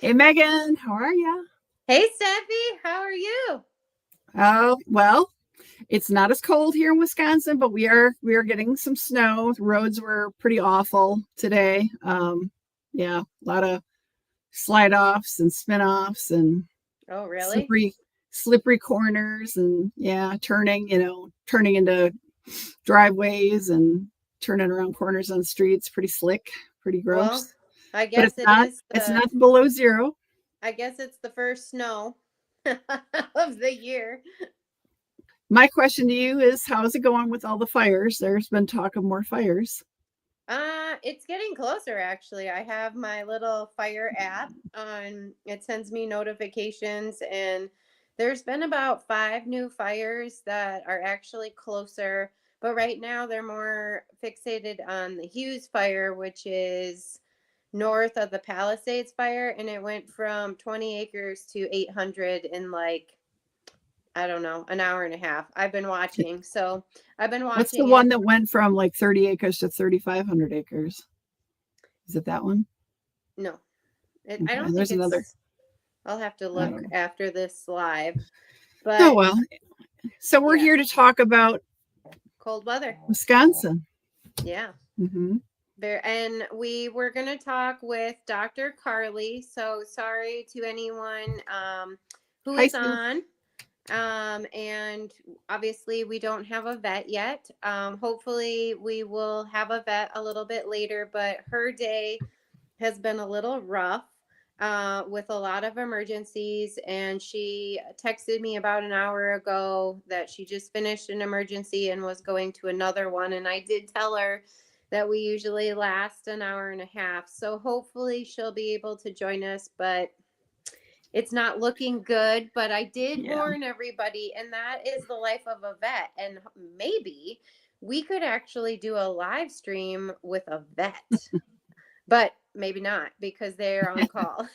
Hey Megan, how are you? Hey, Steffi, how are you? Oh, well, it's not as cold here in Wisconsin, but we are getting some snow. The roads were pretty awful today. Yeah, a lot of slide offs and spin offs and Oh, really? slippery slippery corners and yeah, turning into driveways and turning around corners on streets. Pretty slick, pretty Well, gross. I But guess it is it's the not below zero. I guess it's the first snow of the year. My question to you is, how is it going with all the fires? There's been talk of more fires. It's getting closer actually. I have my little fire app on it sends me notifications and there's been about 5 new fires that are actually closer, but right now they're more fixated on the Hughes fire, which is north of the Palisades fire, and it went from 20 acres to 800 in like, I don't know, an hour and a half. I've been watching. So I've been What's the watching one it. that went from like 30 acres to 3,500 acres? Is it that one? No, I Okay, don't think there's another. it's, I'll have to I look don't know. after this live. Oh, But well. So we're yeah, here to talk about cold weather. Wisconsin. Yeah. Hmm. There, and we were going to talk with Dr. Carly. So sorry to anyone who Hi, is Sue. on. And obviously, we don't have a vet yet. Hopefully, we will have a vet a little bit later, but her day has been a little rough with a lot of emergencies. And she texted me about an hour ago that she just finished an emergency and was going to another one. And I did tell her that we usually last an hour and a half. So hopefully, she'll be able to join us. But it's not looking good, but I did Yeah. warn everybody, and that is the life of a vet. And maybe we could actually do a live stream with a vet, but maybe not because they're on call.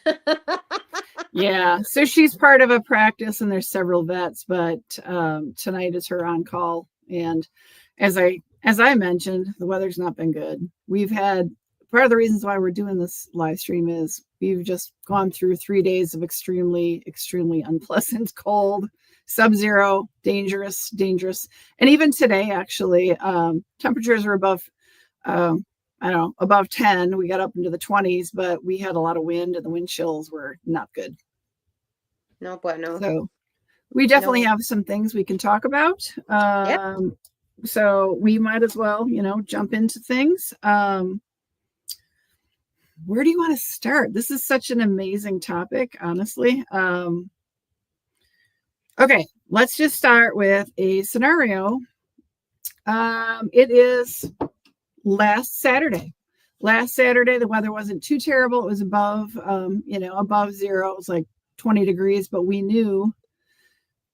Yeah. So she's part of a practice and there's several vets, but tonight is her on call. And as I mentioned, the weather's not been good. We've had part of the reasons why we're doing this live stream is we've just gone through 3 days of extremely unpleasant cold, sub-zero, dangerous. And even today, actually, temperatures are above I don't know, above 10. We got up into the 20s, but we had a lot of wind and the wind chills were not good. No bueno. So we definitely No. have some things we can talk about. Yep. So we might as well, jump into things. Where do you want to start? This is such an amazing topic, honestly. Okay, let's just start with a scenario. It is last Saturday. Last Saturday, the weather wasn't too terrible. It was above zero. It was like 20 degrees, but we knew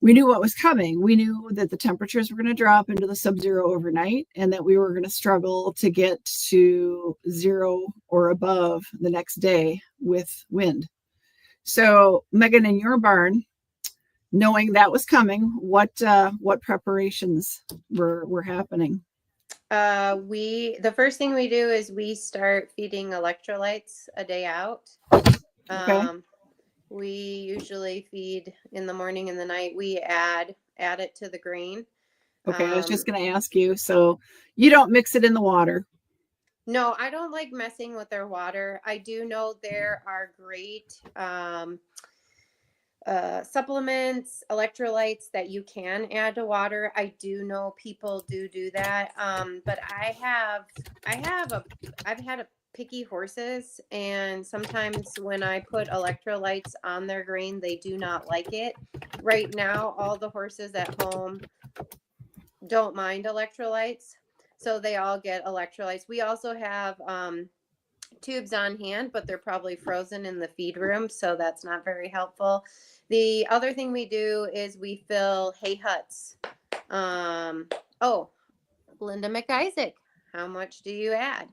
what was coming. We knew that the temperatures were going to drop into the sub-zero overnight and that we were going to struggle to get to zero or above the next day with wind. So, Megan, in your barn, knowing that was coming, what preparations were happening? The first thing we do is we start feeding electrolytes a day out. Okay. Um, we usually feed in the morning and the night. We add it to the grain. Okay, I was just Um, going to ask you. So, you don't mix it in the water. no, I don't like messing with their water. I do know there are great supplements, electrolytes that you can add to water. I do know people do that. But I've had a picky horses, and sometimes when I put electrolytes on their grain, they do not like it. Right now, all the horses at home don't mind electrolytes, so they all get electrolytes. We also have tubes on hand, but they're probably frozen in the feed room, so that's not very helpful. The other thing we do is we fill hay huts. Oh, Linda McIsaac, how much do you add?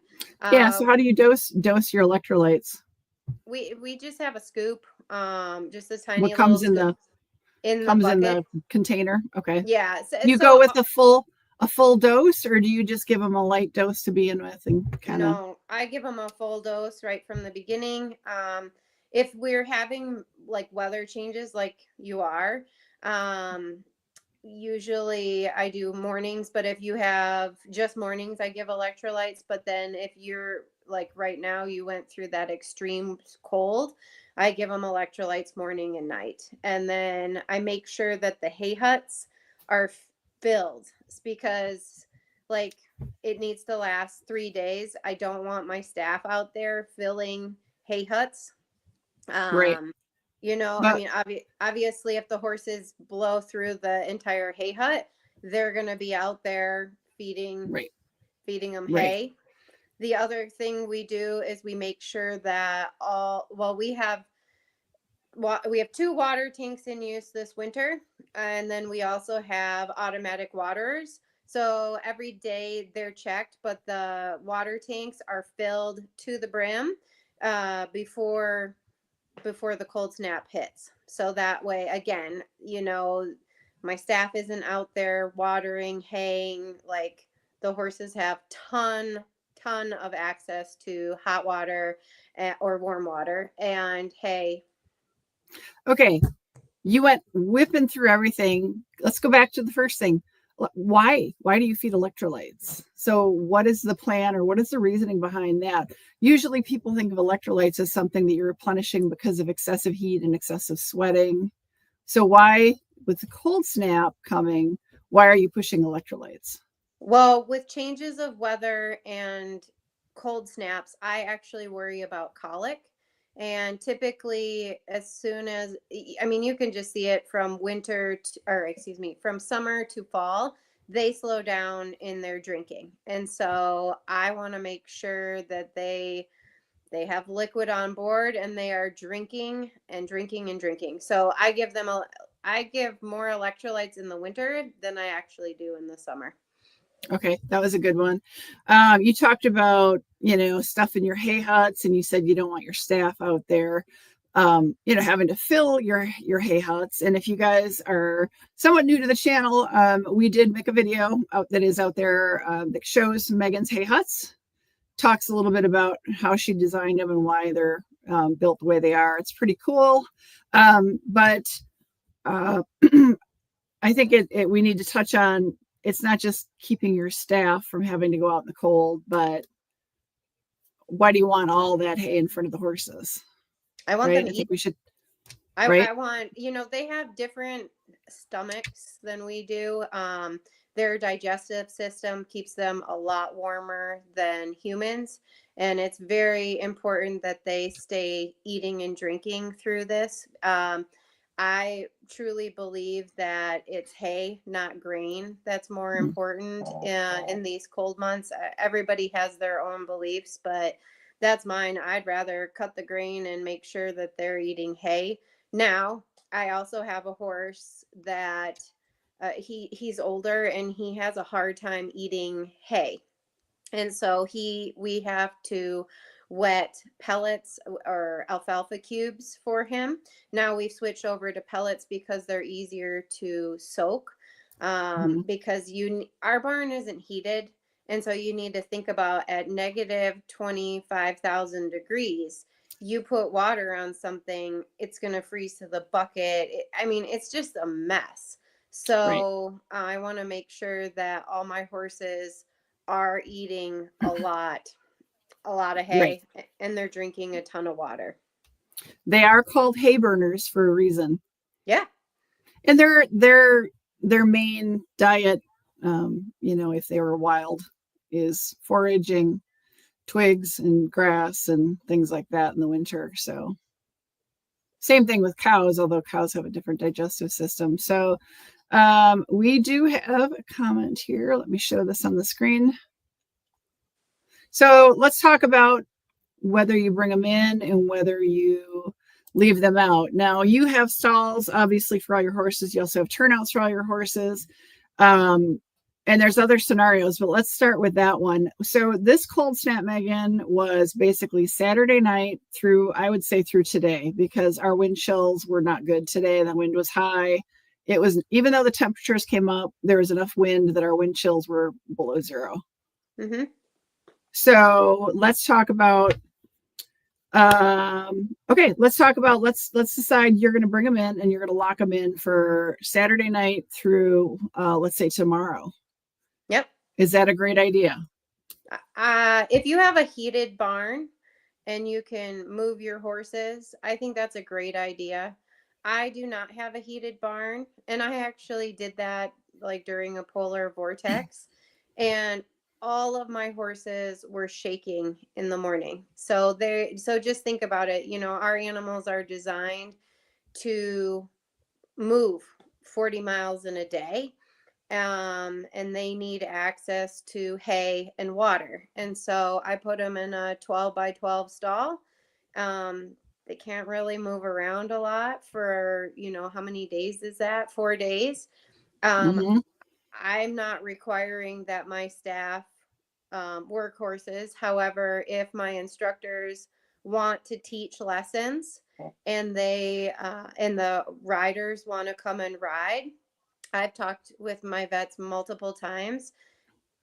Yeah, so how do you dose your electrolytes? We just have a scoop, just a What tiny little scoop in the comes in bucket. the container? Okay. Yeah, so, You go so with a full dose, or do you just give them a light dose to begin with and kind of? no, I give them a full dose right from the beginning. if we're having like weather changes like you are, usually I do mornings, but if you have just mornings, I give electrolytes. But then if you're like right now, you went through that extreme cold, I give them electrolytes morning and night. And then I make sure that the hay huts are filled because like it needs to last 3 days. I don't want my staff out there filling hay huts. Right. um I But mean, obviously, if the horses blow through the entire hay hut, they're going to be out there right, feeding them right. hay. The other thing we do is we make sure that we have two water tanks in use this winter, and then we also have automatic waterers. So every day they're checked, but the water tanks are filled to the brim before the cold snap hits. So that way, again, my staff isn't out there watering, haying. Like the horses have ton of access to hot water or warm water and hay. Okay, you went whipping through everything. Let's go back to the first thing. Why do you feed electrolytes? So what is the plan, or what is the reasoning behind that? Usually people think of electrolytes as something that you're replenishing because of excessive heat and excessive sweating. So why, with the cold snap coming, why are you pushing electrolytes? Well, with changes of weather and cold snaps, I actually worry about colic. And typically, as soon as, I mean, you can just see it from from summer to fall, they slow down in their drinking. And so I want to make sure that they have liquid on board and they are drinking and drinking and drinking. So I give more electrolytes in the winter than I actually do in the summer. Okay, that was a good one. You talked about, stuff in your hay huts, and you said you don't want your staff out there, having to fill your hay huts. And if you guys are somewhat new to the channel, we did make a video that is out there that shows Megan's hay huts, talks a little bit about how she designed them and why they're built the way they are. It's pretty cool. But I think we need to touch on, it's not just keeping your staff from having to go out in the cold, but why do you want all that hay in front of the horses? I want Right? them I think eating. we should, I right? want, they have different stomachs than we do. Their digestive system keeps them a lot warmer than humans. And it's very important that they stay eating and drinking through this. I truly believe that it's hay, not grain, that's more Mm, important in these cold months. Everybody has their own beliefs, but that's mine. I'd rather cut the grain and make sure that they're eating hay. Now, I also have a horse that he's older and he has a hard time eating hay. And so we have to wet pellets or alfalfa cubes for him. Now we've switched over to pellets because they're easier to soak. mm, Because our barn isn't heated, and so you need to think about at negative 25,000 degrees. You put water on something, it's going to freeze to the bucket. I mean, it's just a mess. right, So I want to make sure that all my horses are eating a lot of right. hay, and they're drinking a ton of water. They are called hay burners for a reason, Yeah. and their main diet, if they were wild, is foraging twigs and grass and things like that in the winter. So same thing with cows, although cows have a different digestive system. So we do have a comment here. Let me show this on the screen. So let's talk about whether you bring them in and whether you leave them out. Now, you have stalls, obviously, for all your horses. You also have turnouts for all your horses. Um, and there's other scenarios, but let's start with that one. So this cold snap, Megan, was basically Saturday night through, I would say, through today, because our wind chills were not good today. The wind was high. It was, even though the temperatures came up, there was enough wind that our wind chills were below zero. Mm-hmm. So let's talk about, okay, Okay, let's talk about let's decide you're going to bring them in and you're going to lock them in for Saturday night through let's say tomorrow. Yep. Is that a great idea? If you have a heated barn and you can move your horses, I think that's a great idea. I do not have a heated barn, and I actually did that like during a polar vortex, and all of my horses were shaking in the morning. So just think about it. Our animals are designed to move 40 miles in a day, and they need access to hay and water. And so I put them in a 12 by 12 stall. Um, they can't really move around a lot for, how many days is that? 4 days. Um, Mm-hmm. I'm not requiring that my staff work horses. However, if my instructors want to teach lessons and and the riders want to come and ride, I've talked with my vets multiple times.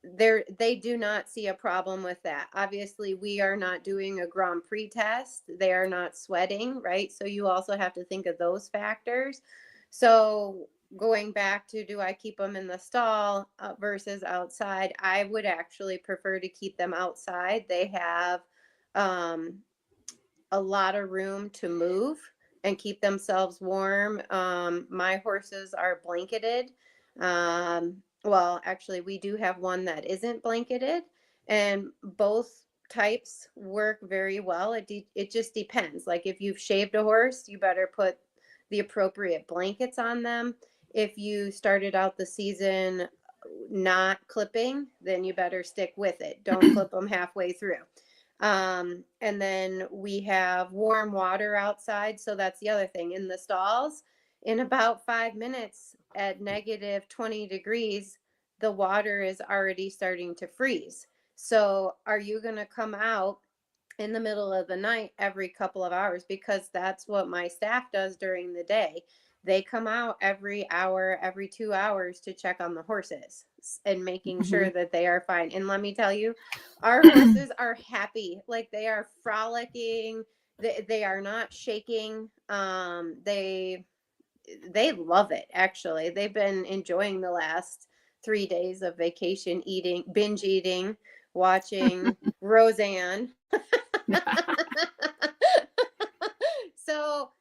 They do not see a problem with that. Obviously, we are not doing a Grand Prix test. They are not sweating, right? So you also have to think of those factors. So going back to, do I keep them in the stall versus outside? I would actually prefer to keep them outside. They have um, a lot of room to move and keep themselves warm. My horses are blanketed. Well, actually, we do have one that isn't blanketed, and both types work very well. It just depends. Like if you've shaved a horse, you better put the appropriate blankets on them. If you started out the season not clipping, then you better stick with it. Don't clip them halfway through. And then we have warm water outside. So that's the other thing. In the stalls, in about 5 minutes at negative 20 degrees, the water is already starting to freeze. So are you going to come out in the middle of the night every couple of hours? Because that's what my staff does during the day. They come out every hour, every 2 hours to check on the horses and making Mm-hmm. sure that they are fine. And let me tell you, our horses are happy. Like they are frolicking. They are not shaking. They love it, actually. They've been enjoying the last 3 days of vacation, binge eating, watching Roseanne. So,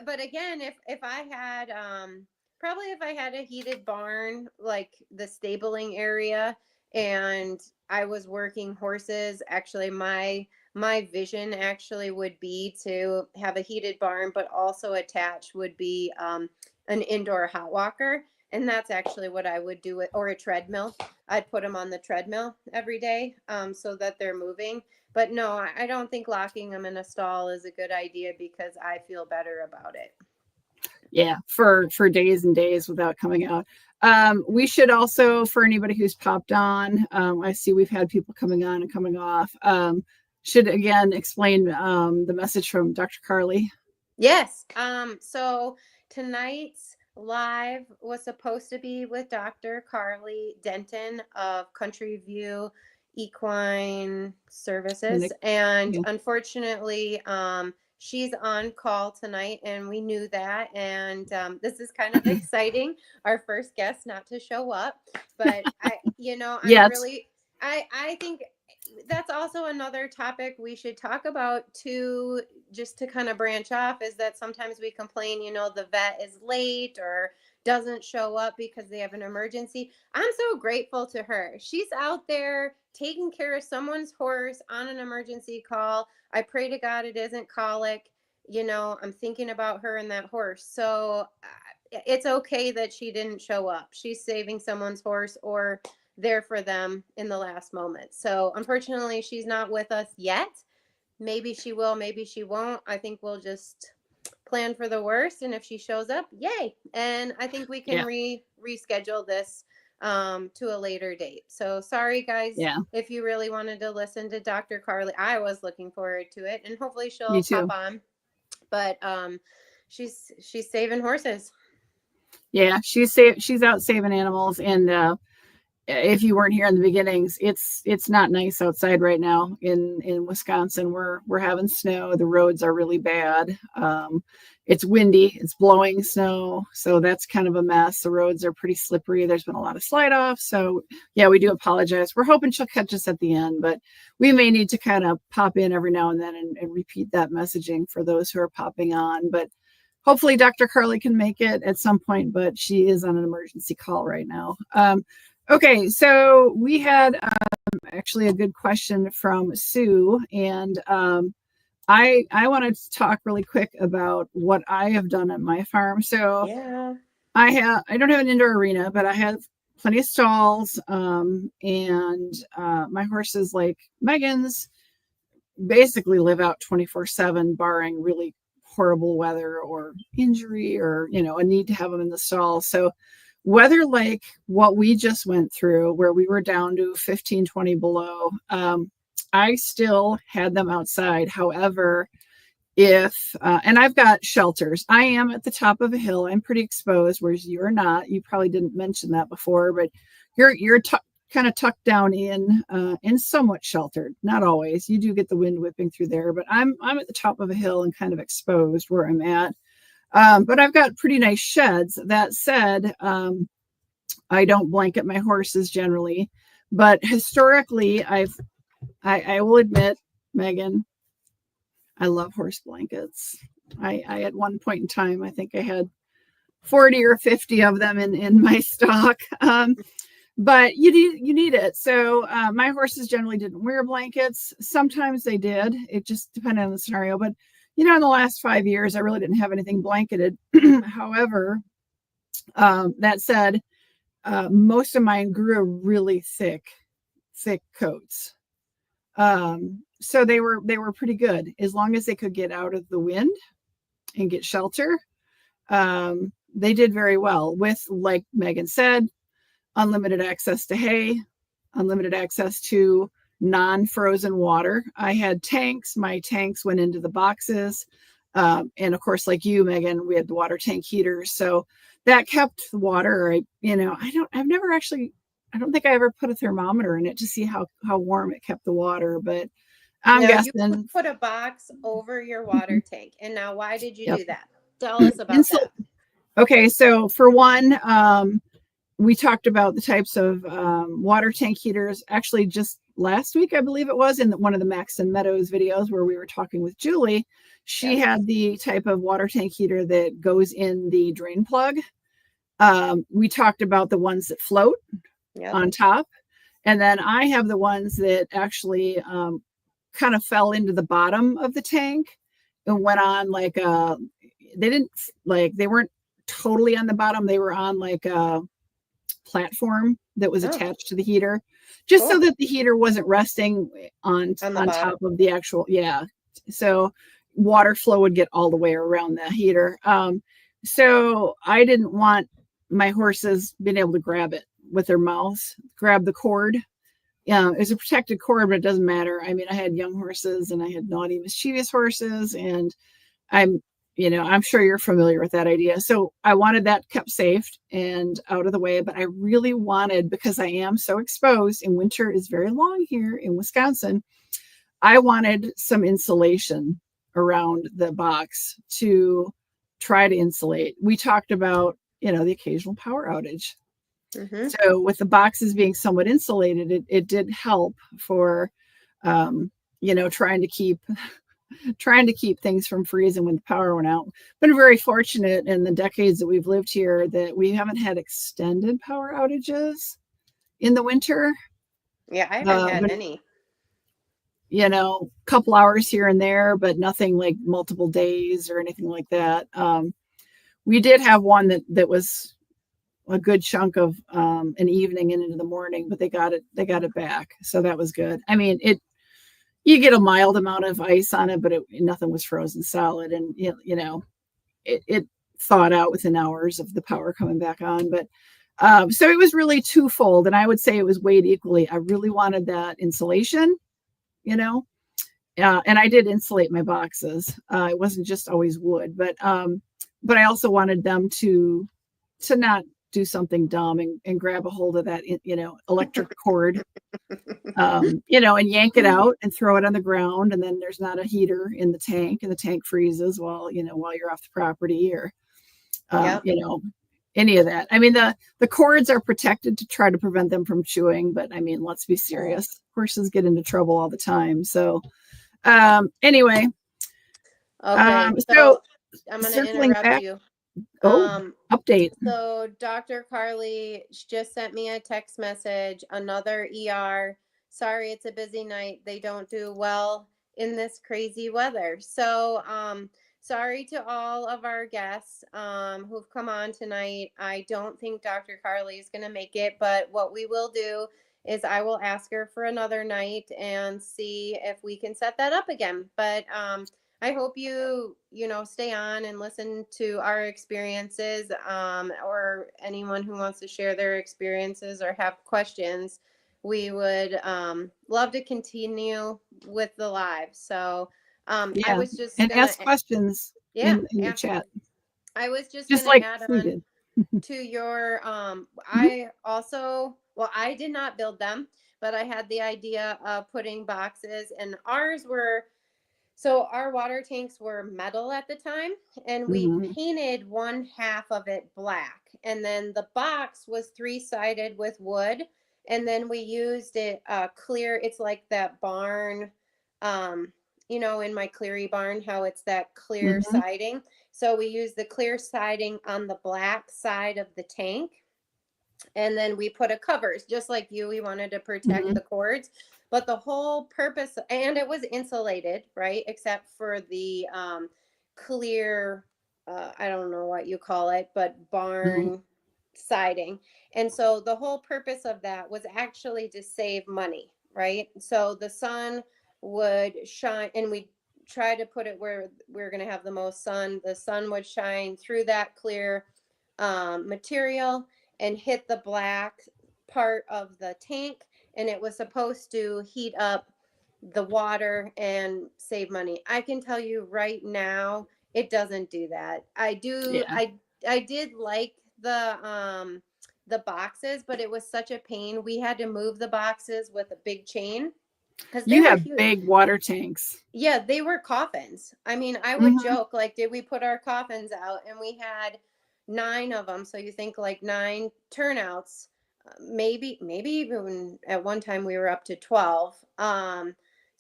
but again, if I had probably if I had a heated barn, like the stabling area, and I was working horses, actually my vision actually would be to have a heated barn, but also attached would be an indoor hot walker. And that's actually what I would do with, or a treadmill. I'd put them on the treadmill every day, so that they're moving. But no, I don't think locking them in a stall is a good idea because I feel better about it. Yeah, for days and days without coming out. We should also, for anybody who's popped on, I see we've had people coming on and coming off. Should again explain the message from Dr. Carly. Yes. So tonight's live was supposed to be with Dr. Carly Denton of Country View Equine Services. Clinic. And Yeah. unfortunately, she's on call tonight, and we knew that. And this is kind of exciting. Our first guest not to show up. But I'm Yet. really, I think that's also another topic we should talk about too, just to kind of branch off, is that sometimes we complain, the vet is late or doesn't show up because they have an emergency. I'm so grateful to her. She's out there taking care of someone's horse on an emergency call. I pray to God it isn't colic. I'm thinking about her and that horse. So it's okay that she didn't show up. She's saving someone's horse or there for them in the last moment. So unfortunately, she's not with us yet. Maybe she will, maybe she won't. I think we'll just plan for the worst, and if she shows up, yay. And I think we can Yeah. reschedule this to a later date. So sorry guys, Yeah. if you really wanted to listen to Dr. Carly. I was looking forward to it, and hopefully Me she'll pop too. on. But she's saving horses. Yeah. She's out saving animals, and if you weren't here in the beginnings, it's not nice outside right now in Wisconsin. We're having snow. The roads are really bad. It's windy. It's blowing snow, so that's kind of a mess. The roads are pretty slippery. There's been a lot of slide off. So yeah, we do apologize. We're hoping she'll catch us at the end, but we may need to kind of pop in every now and then and repeat that messaging for those who are popping on. But hopefully Dr. Carly can make it at some point, but she is on an emergency call right now. Okay, so we had actually a good question from Sue, and I wanted to talk really quick about what I have done at my farm. So Yeah. I don't have an indoor arena, but I have plenty of stalls, and my horses, like Megan's, basically live out 24/7, barring really horrible weather or injury or a need to have them in the stall. So weather like what we just went through, where we were down to 15, 20 below, I still had them outside. However, if and I've got shelters. I am at the top of a hill. I'm pretty exposed, whereas you're not. You probably didn't mention that before, but you're kind of tucked down in and somewhat sheltered. Not always. You do get the wind whipping through there, but I'm at the top of a hill and kind of exposed where I'm at. But I've got pretty nice sheds. That said, I don't blanket my horses generally, but historically, I will admit, Megan, I love horse blankets. I at one point in time, I think I had 40 or 50 of them in my stock. But you need it. So my horses generally didn't wear blankets. Sometimes they did. It just depended on the scenario. But in the last 5 years, I really didn't have anything blanketed. However, that said, most of mine grew really thick coats. So they were pretty good as long as they could get out of the wind and get shelter. They did very well with, like Megan said, unlimited access to hay, unlimited access to non-frozen water. I had tanks. My tanks went into the boxes. And of course, like you, Megan, we had the water tank heaters. So that kept the water, I don't think I ever put a thermometer in it to see how warm it kept the water, but I'm guessing. You put a box over your water tank. And now why did you do that? Tell us about that. Okay, so for one, we talked about the types of water tank heaters actually just last week, I believe it was, in one of the Maxton Meadows videos where we were talking with Julie. She had the type of water tank heater that goes in the drain plug. We talked about the ones that float on top. And then I have the ones that actually kind of fell into the bottom of the tank and went on they weren't totally on the bottom. They were on like a platform that was attached to the heater, just so that the heater wasn't resting on top of the actual, so water flow would get all the way around the heater. So I didn't want my horses being able to grab it with their mouths, grab the cord. It was a protected cord, but it doesn't matter. I mean, I had young horses and I had naughty, mischievous horses, and I'm sure you're familiar with that idea. So I wanted that kept safe and out of the way, but I really wanted, because I am so exposed and winter is very long here in Wisconsin, I wanted some insulation around the box to try to insulate. We talked about, the occasional power outage. Mm-hmm. So with the boxes being somewhat insulated, it did help for, trying to keep things from freezing when the power went out. Been very fortunate in the decades that we've lived here that we haven't had extended power outages in the winter. Yeah, I haven't had any. Couple hours here and there, but nothing like multiple days or anything like that. We did have one that was a good chunk of an evening and into the morning, but they got it back. So that was good. I mean, you get a mild amount of ice on it, but nothing was frozen solid, and it thawed out within hours of the power coming back on. But so it was really twofold, and I would say it was weighed equally. I really wanted that insulation, and I did insulate my boxes. It wasn't just always wood, but I also wanted them to not do something dumb and grab a hold of that, electric cord, and yank it out and throw it on the ground. And then there's not a heater in the tank, and the tank freezes while you're off the property, or, Yep. any of that. I mean, the cords are protected to try to prevent them from chewing, but I mean, let's be serious. Horses get into trouble all the time. So, anyway, Okay. so So I'm going to circling interrupt back. you. Oh, update. So Dr. Carly just sent me a text message, another ER. Sorry, it's a busy night. They don't do well in this crazy weather. So, sorry to all of our guests who've come on tonight. I don't think Dr. Carly is going to make it, but what we will do is I will ask her for another night and see if we can set that up again. But I hope you stay on and listen to our experiences, or anyone who wants to share their experiences or have questions. We would love to continue with the live. So I Yeah, was just and gonna, ask questions yeah, in the ask. chat, I was just just gonna like add Sue on did. to your. Mhm, I also, well, I did not build them, but I had the idea of putting boxes, and ours were. So our water tanks were metal at the time, and we mhm, painted one half of it black. And then the box was three-sided with wood. And then we used it clear. It's like that barn, in my Cleary barn, how it's that clear mhm, siding. So we used the clear siding on the black side of the tank, and then we put a covers just like you. We wanted to protect mhm, the cords, but the whole purpose, and it was insulated, right, except for the clear, I don't know what you call it, but mhm, barn siding. And so the whole purpose of that was actually to save money, right? So the sun would shine, and we try to put it where we're going to have the most sun. The sun would shine through that clear material and hit the black part of the tank, and it was supposed to heat up the water and save money. I can tell you right now, it doesn't do that. yeah, I did like the boxes, but it was such a pain. We had to move the boxes with a big chain because they you were have huge. big water tanks. Yeah, they were coffins. I mean, I would Mhm, joke, like, did we put our coffins out? And we had nine of them. So you think like nine turnouts. Maybe even at one time we were up to 12.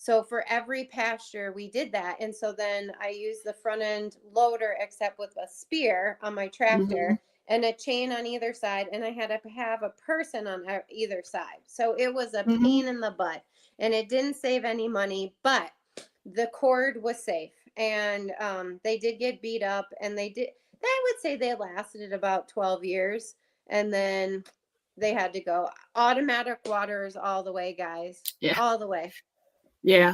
So for every pasture we did that. And so then I used the front end loader, except with a spear on my mhm, tractor and a chain on either side. And I had to have a person on either side. So it was a mhm, pain in the butt, and it didn't save any money, but the cord was safe. And they did get beat up, and I would say they lasted about 12 years, and then they had to go. Automatic waters all the way, guys, yeah, all the way. yeah.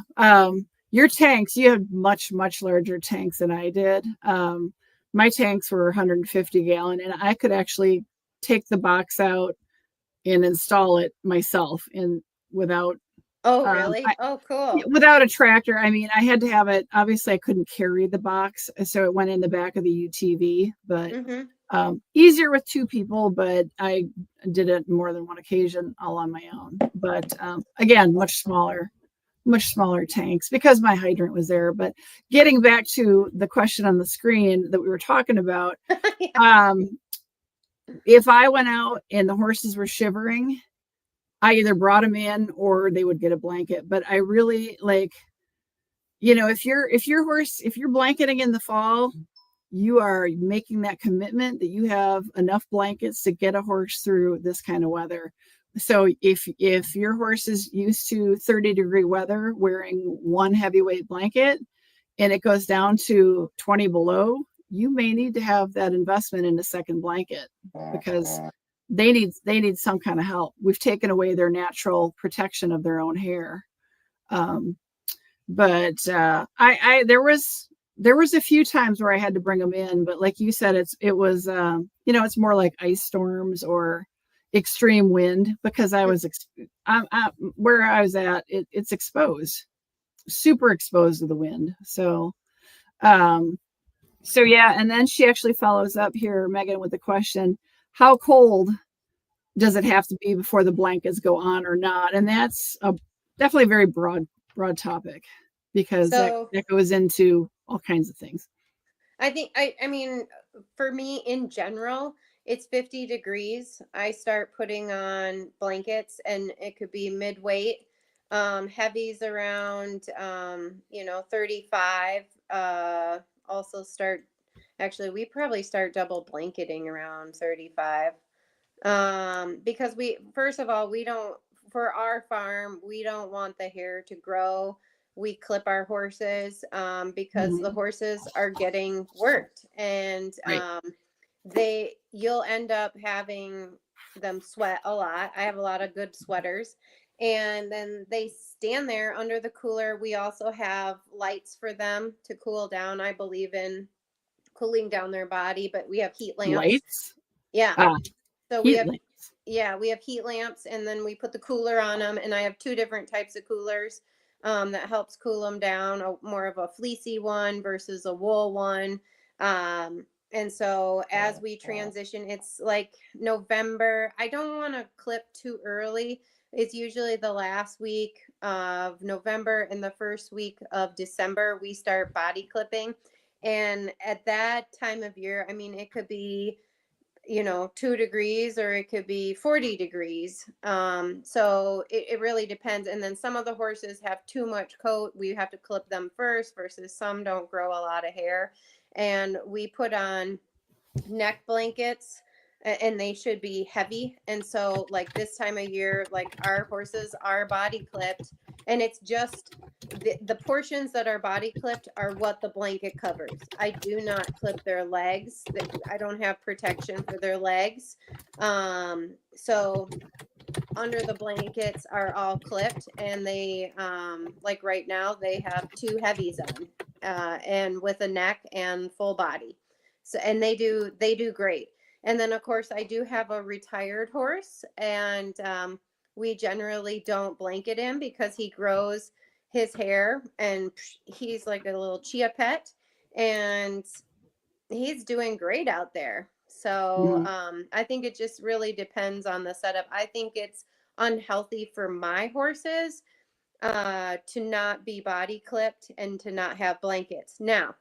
Your tanks, you have much, much larger tanks than I did. My tanks were 150 gallon, and I could actually take the box out and install it myself, and without Oh, I, really? Oh, cool. without a tractor. I mean, I had to have it. Obviously, I couldn't carry the box, so it went in the back of the UTV. But Mm-hmm. easier with two people. But I did it more than one occasion, all on my own. But again, much smaller tanks because my hydrant was there. But getting back to the question on the screen that we were talking about, Yeah. um, if I went out and the horses were shivering, I either brought them in or they would get a blanket. But I really like, if you're blanketing in the fall, you are making that commitment that you have enough blankets to get a horse through this kind of weather. So if your horse is used to 30-degree weather wearing one heavyweight blanket and it goes down to 20 below, you may need to have that investment in a second blanket because they need some kind of help. We've taken away their natural protection of their own hair. Um, but I there was a few times where I had to bring them in, but like you said, it's more like ice storms or extreme wind because where I was at, it's exposed, super exposed to the wind. So yeah, and then she actually follows up here, Megan, with the question: how cold does it have to be before the blankets go on or not? And that's definitely a very broad topic, because So that goes into all kinds of things. I think I mean for me in general, it's 50 degrees. I start putting on blankets and it could be mid-weight. Heavies around 35. Also start actually we probably start double blanketing around 35. Because we first of all, we don't for our farm, we don't want the hair to grow. We clip our horses because the Mhm. horses are getting worked, and Right. you'll end up having them sweat a lot. I have a lot of good sweaters, and then they stand there under the cooler. We also have lights for them to cool down. I believe in cooling down their body, but we have heat lamps. Lights. Yeah, Ah, so we heat have lamps. yeah, we have heat lamps, and then we put the cooler on them, and I have two different types of coolers that helps cool them down, more of a fleecy one versus a wool one. And so as we transition, it's like November. I don't want to clip too early. It's usually the last week of November and the first week of December we start body clipping. And at that time of year, I mean, it could be 2 degrees or it could be 40 degrees. So it really depends. And then some of the horses have too much coat. We have to clip them first versus some don't grow a lot of hair. And we put on neck blankets and they should be heavy. And so like this time of year, like our horses are body clipped, and it's just the portions that are body clipped are what the blanket covers. I do not clip their legs. I don't have protection for their legs. So under the blankets are all clipped, and they like right now they have two heavies on, and with a neck and full body. So and they do great. And then of course I do have a retired horse, and we generally don't blanket him because he grows his hair, and he's like a little chia pet, and he's doing great out there. So Mhm. I think it just really depends on the setup. I think it's unhealthy for my horses to not be body clipped and to not have blankets. Now,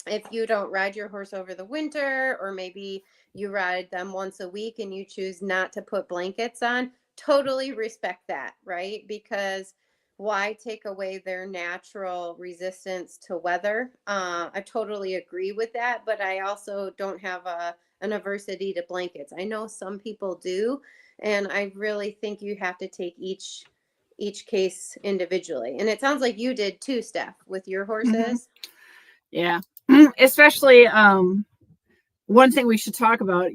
if you don't ride your horse over the winter, or maybe you ride them once a week and you choose not to put blankets on, totally respect that, right? Because why take away their natural resistance to weather? I totally agree with that, but I also don't have an aversity to blankets. I know some people do, and I really think you have to take each case individually. And it sounds like you did too, Steph, with your Mhm. horses. Yeah. Especially one thing we should talk about,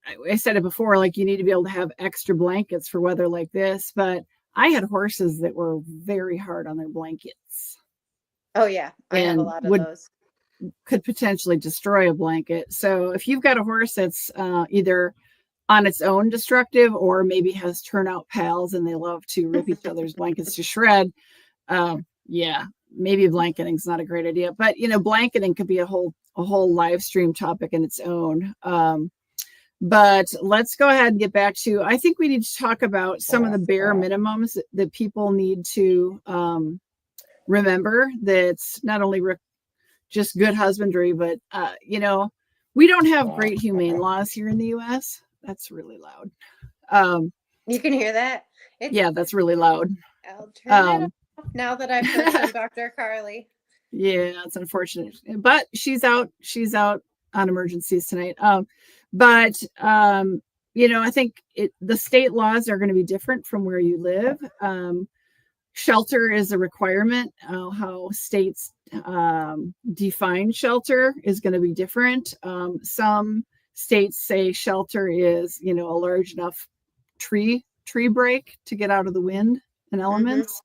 I said it before, like you need to be able to have extra blankets for weather like this, but I had horses that were very hard on their blankets Oh yeah, I have a and lot of would those. could potentially destroy a blanket. So if you've got a horse that's either on its own destructive, or maybe has turnout pals and they love to rip each other's blankets to shred, yeah, maybe blanketing is not a great idea. But blanketing could be a whole live stream topic in its own. But let's go ahead and get back to. I think we need to talk about some of the bare minimums that people need to remember. That's not only just good husbandry, but we don't have great humane laws here in the U.S. That's really loud. Um, You can hear that? It's yeah, that's really loud. I'll turn it Um, off now that I've heard from Dr. Carly. yeah, it's unfortunate, but she's out. She's out on emergencies tonight. But I think the state laws are going to be different from where you live. Shelter is a requirement. How states define shelter is going to be different. Some states say shelter is, a large enough tree break to get out of the wind and Mm-hmm. elements.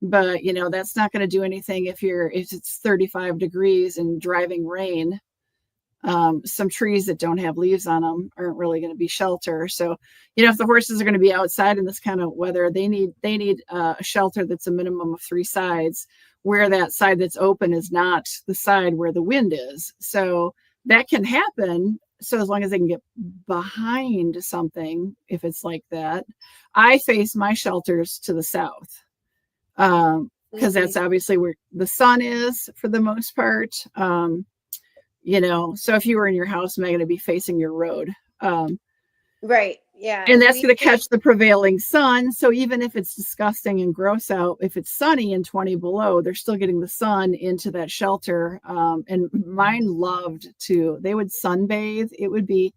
But that's not going to do anything if it's 35 degrees and driving rain. Some trees that don't have leaves on them aren't really going to be shelter. So, if the horses are going to be outside in this kind of weather, they need a shelter that's a minimum of 3 sides, where that side that's open is not the side where the wind is. So that can happen So as long as they can get behind something, if it's like that, I face my shelters to the south. Because that's obviously where the sun is for the most part. So if you were in your house, am I going to be facing your road? Right. Yeah. And that's going to catch the prevailing sun. So even if it's disgusting and gross out, if it's sunny and 20 below, they're still getting the sun into that shelter. And mine loved to, they would sunbathe.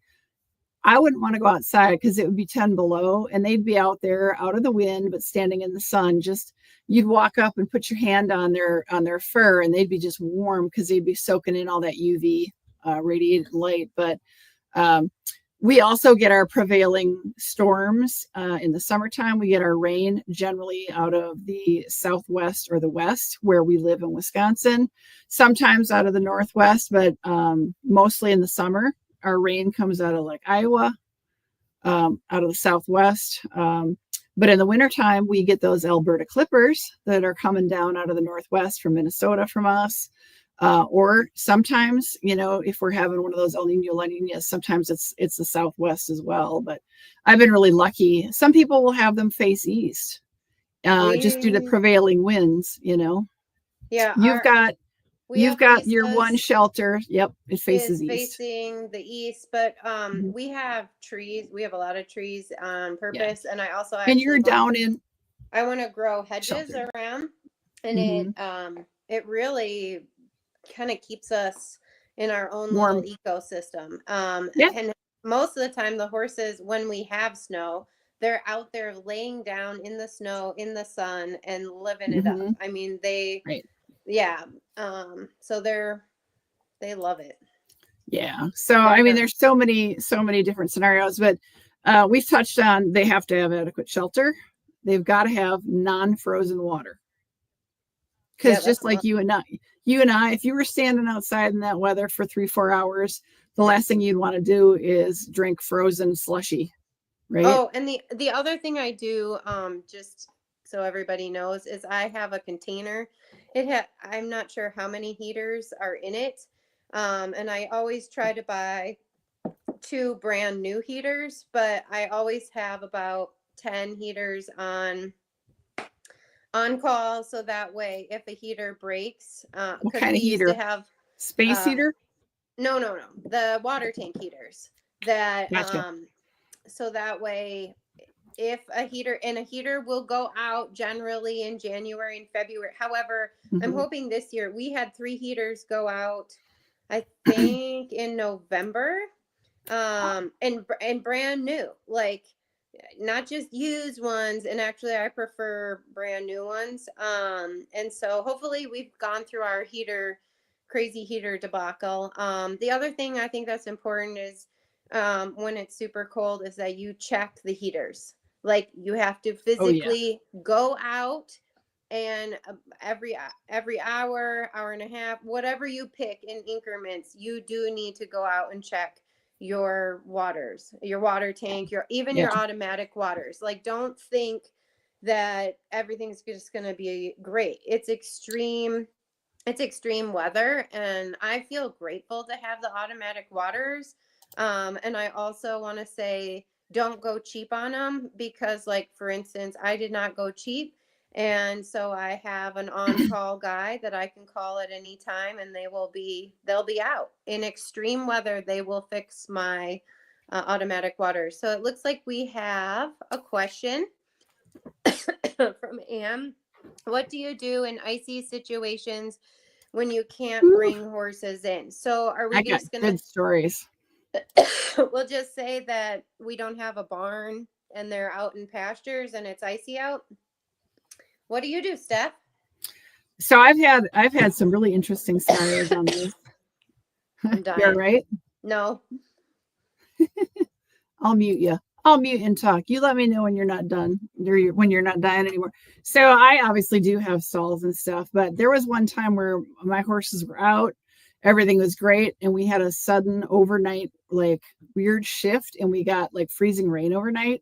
I wouldn't want to go outside because it would be 10 below and they'd be out there out of the wind, but standing in the sun. Just you'd walk up and put your hand on their fur and they'd be just warm because they'd be soaking in all that UV radiated light. But we also get our prevailing storms in the summertime. We get our rain generally out of the southwest or the west where we live in Wisconsin, sometimes out of the northwest, but mostly in the summer. Our rain comes out of like Iowa, out of the southwest. But in the wintertime, we get those Alberta clippers that are coming down out of the northwest from Minnesota from us. Or sometimes, if we're having one of those El Nino La Niñas, sometimes it's the southwest as well. But I've been really lucky. Some people will have them face east, just due to prevailing winds. Yeah. You've got your one shelter. Yep, it faces east. Facing the east, but we have trees. We have a lot of trees on purpose, and I also and you're down in. I want to grow hedges around, and it really kind of keeps us in our own little ecosystem. And most of the time, the horses, when we have snow, they're out there laying down in the snow, in the sun, and living it up. I mean, yeah. So they love it. Yeah. So, I mean, there's so many different scenarios, but we've touched on, they have to have adequate shelter. They've got to have non-frozen water. Because just like you and I, if you were standing outside in that weather for 3-4 hours, the last thing you'd want to do is drink frozen slushy. Right. Oh, and the other thing I do, just so everybody knows, is I have a container. I'm not sure how many heaters are in it. And I always try to buy 2 brand new heaters, but I always have about 10 heaters on call. So that way, if a heater breaks, what kind of heater? Used to have space heater? No, the water tank heaters that, gotcha. So that way, if a heater will go out generally in January and February. However, I'm hoping this year we had 3 heaters go out, I think in November, and brand new, like not just used ones. And actually I prefer brand new ones. And so hopefully we've gone through our crazy heater debacle. The other thing I think that's important is, when it's super cold, is that you check the heaters. Like you have to physically go out, and every hour and a half, whatever you pick in increments, you do need to go out and check your waters, your water tank, your automatic waters. Like, don't think that everything's just going to be great. It's extreme weather, and I feel grateful to have the automatic waters. And I also want to say, don't go cheap on them, because, like, for instance, I did not go cheap. And so I have an on-call guy that I can call at any time, and they'll be out in extreme weather. They will fix my automatic water. So it looks like we have a question from Anne. What do you do in icy situations when you can't bring horses in? So are we just going to... good stories. We'll just say that we don't have a barn and they're out in pastures and it's icy out. What do you do, Steph? So I've had some really interesting scenarios on this. I'm dying. You're right. No. I'll mute you. I'll mute and talk. You let me know when you're not done, or when you're not dying anymore. So I obviously do have stalls and stuff, but there was one time where my horses were out, everything was great, and we had a sudden overnight, like, weird shift, and we got like freezing rain overnight,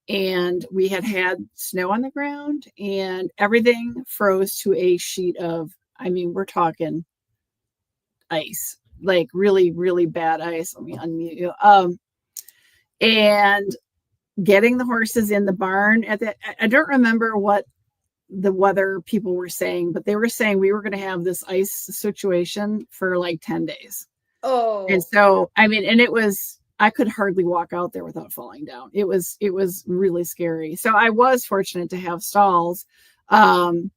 and we had snow on the ground, and everything froze to a sheet of, I mean, we're talking ice. like really, really bad ice. Let me unmute you. And getting the horses in the barn at that, I don't remember what the weather people were saying, but they were saying we were going to have this ice situation for like 10 days. And Oh, so, I mean, and it was, I could hardly walk out there without falling down. It was really scary. So I was fortunate to have stalls. And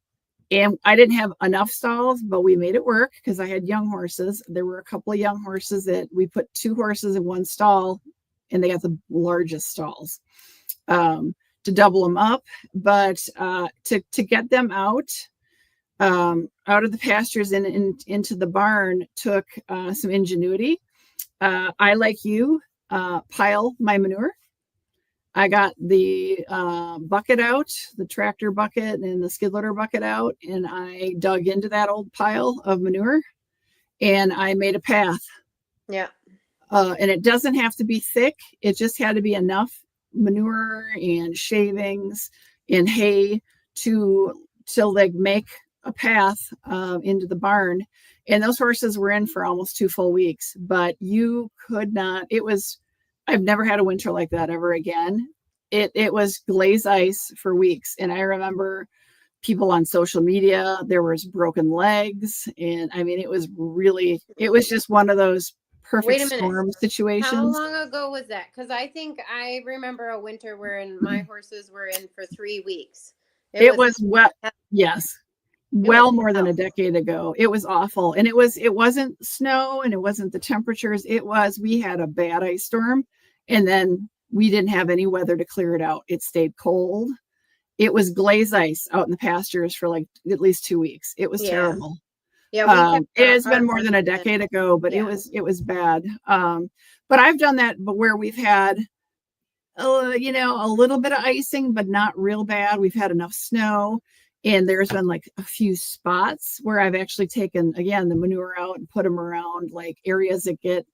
I didn't have enough stalls, but we made it work because I had young horses. There were a couple of young horses that we put two horses in one stall, and they got the largest stalls to double them up. But to get them out of the pastures and into the barn took some ingenuity. I, like you, pile my manure. I got the bucket out, the tractor bucket and the skid loader bucket out, and I dug into that old pile of manure and I made a path. yeah. And it doesn't have to be thick, it just had to be enough manure and shavings and hay to like make a path into the barn. And those horses were in for almost 2 full weeks, but you could not, it was, I've never had a winter like that ever again. It was glazed ice for weeks. And I remember people on social media, there was broken legs. And I mean, it was just one of those perfect Wait a minute. storm How situations. long ago was that? Because I think I remember a winter wherein my horses were in for 3 weeks. It It was was wet. Yes. it was Well more than a hell. decade ago. It was awful. And it wasn't snow and it wasn't the temperatures. It was, we had a bad ice storm and then we didn't have any weather to clear it out. It stayed cold. It was glaze ice out in the pastures for like at least 2 weeks. It was Yeah. terrible. Yeah, we kept It's been our more than horses a in. decade ago, but Yeah. it was bad. But I've done that, but where we've had a little bit of icing, but not real bad. We've had enough snow, and there's been like a few spots where I've actually taken again the manure out and put them around like areas that get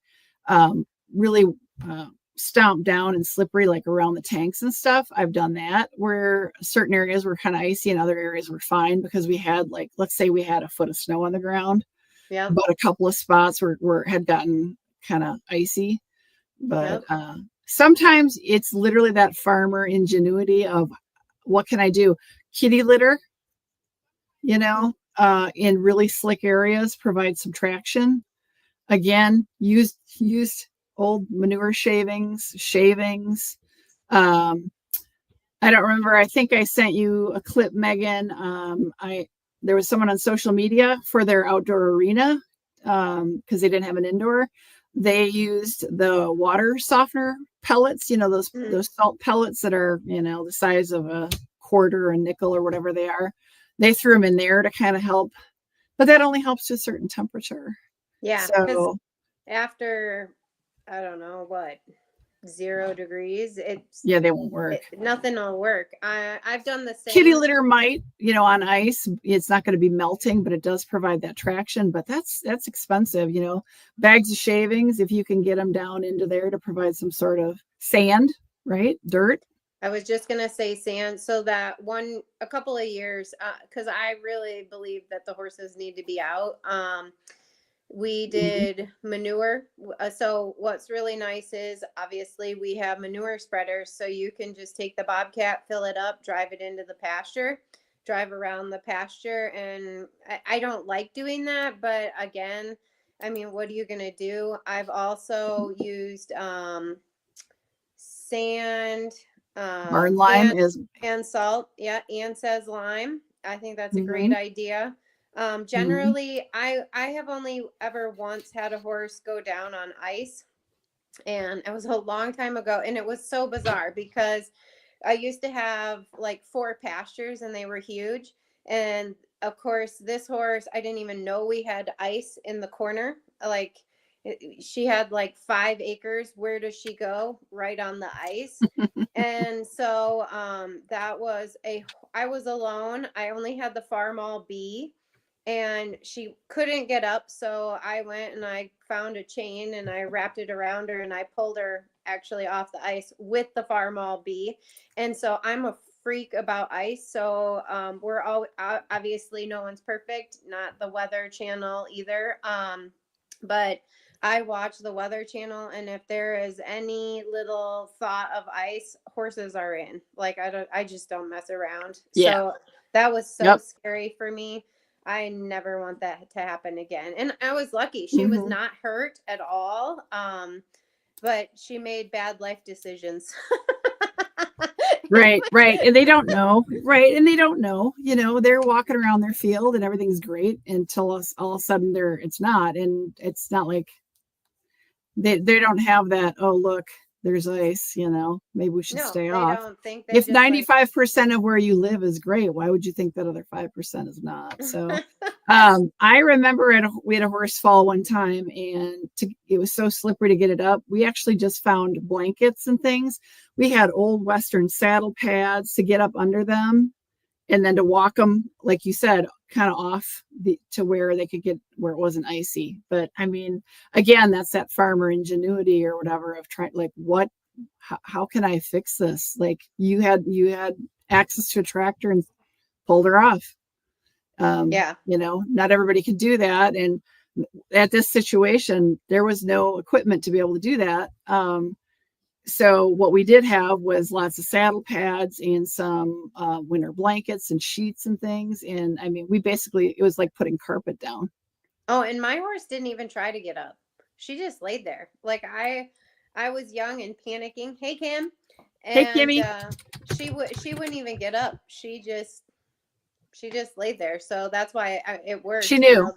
really uh, stomped down and slippery, like around the tanks and stuff. I've done that where certain areas were kind of icy and other areas were fine because we had like, let's say we had a foot of snow on the ground, Yep. but a couple of spots were had gotten kind of icy. But Yep. sometimes it's literally that farmer ingenuity of what can I do? Kitty litter, in really slick areas, provide some traction. Again, used old manure shavings. Um, I don't remember. I think I sent you a clip, Megan. I There was someone on social media for their outdoor arena because they didn't have an indoor. They used the water softener pellets, Mhm. those salt pellets that are the size of a quarter, a nickel, or whatever they are. They threw them in there to kind of help, but that only helps to a certain temperature. Yeah, because So after I don't know what 0 degrees, yeah, they won't work. nothing will work. I've done the Kitty same. litter might, on ice, it's not going to be melting, but it does provide that traction. But that's expensive, bags of shavings, if you can get them down into there to provide some sort of sand, right? Dirt. I was just gonna say sand, so that a couple of years, because I really believe that the horses need to be out. We Mhm. did manure. So what's really nice is obviously we have manure spreaders, so you can just take the bobcat, fill it up, drive it into the pasture, drive around the pasture, and I don't like doing that, but again, I mean, what are you gonna do? I've also used sand, Barn lime is. and salt. Yeah, Anne says lime. I think that's a great Mhm, idea. mhm. Generally, I have only ever once had a horse go down on ice, and it was a long time ago, and it was so bizarre because I used to have like four pastures, and they were huge. And of course, this horse, I didn't even know we had ice in the corner. Like she had like 5 acres. Where does she go? Right on the ice. And so that was I was alone. I only had the farm all bee, and she couldn't get up. So I went and I found a chain and I wrapped it around her and I pulled her actually off the ice with the farm all bee. And so I'm a freak about ice. So obviously no one's perfect, not the weather channel either. But I watch the Weather Channel, and if there is any little thought of ice, horses are in. Like I just don't mess around. Yeah. So that was so Yep. scary for me. I never want that to happen again. And I was lucky; she was Hmm. not hurt at all. But she made bad life decisions. Right, right. And they don't know. Right. And they don't know. They're walking around their field and everything's great until all of a sudden it's not. And it's not like they don't have that, oh look, there's ice, maybe we should No, stay they off. don't think. They If just like 95% of where you live is great, why would you think that other 5% is not? So I remember we had a horse fall one time, and it was so slippery to get it up. We actually just found blankets and things. We had old Western saddle pads to get up under them, and then to walk them, like you said, kind of off to where they could get where it wasn't icy. But I mean, again, that's that farmer ingenuity or whatever of trying, like, how can I fix this? Like, you had access to a tractor and pulled her off. yeah. Not everybody could do that. And at this situation, there was no equipment to be able to do that. So what we did have was lots of saddle pads and some winter blankets and sheets and things. And I mean, it was like putting carpet down. Oh, and my horse didn't even try to get up. She just laid there. Like I was young and panicking. Hey Kim. Hey, And Kimmy. she wouldn't even get up. She just laid there. So that's why it She worked, knew.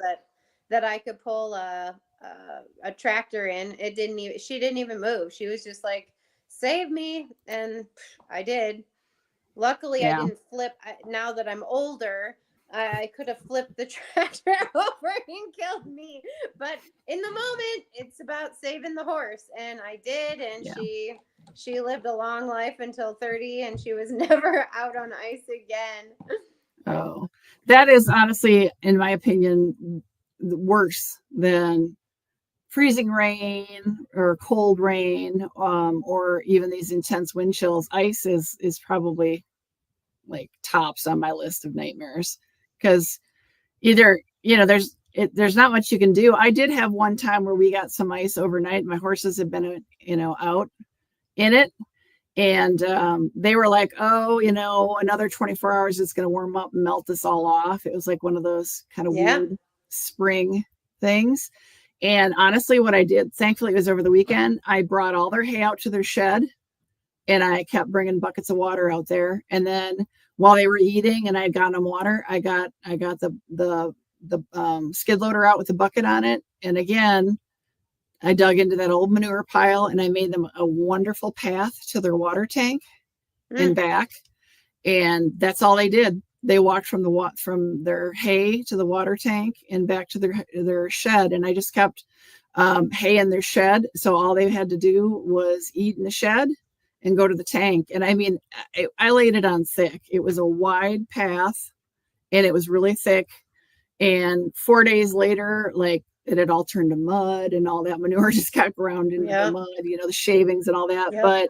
that I could pull a tractor in. It didn't even She didn't even move. She was just like, "Save me." And I did. Luckily, I Yeah. didn't flip. Now that I'm older, I could have flipped the tractor over and killed me. But in the moment, it's about saving the horse, and I did. And Yeah. she lived a long life until 30, and she was never out on ice again. Oh, that is honestly, in my opinion, worse than freezing rain or cold rain, or even these intense wind chills. Ice is probably like tops on my list of nightmares, because either there's not much you can do. I did have one time where we got some ice overnight. My horses had been out in it, and they were like, oh, another 24 hours it's going to warm up and melt us all off. It was like one of those kind of Yeah. weird spring things. And honestly, what I did, thankfully it was over the weekend, I brought all their hay out to their shed, and I kept bringing buckets of water out there. And then while they were eating and I had gotten them water, I got the skid loader out with the bucket on it. And again, I dug into that old manure pile and I made them a wonderful path to their water tank and Mm, back. And that's all they did. They walked from their hay to the water tank and back to their shed. And I just kept hay in their shed. So all they had to do was eat in the shed and go to the tank. And I mean, I laid it on thick. It was a wide path and it was really thick. And 4 days later, like, it had all turned to mud and all that manure just got ground into the yep. mud, the shavings and all that. Yep. But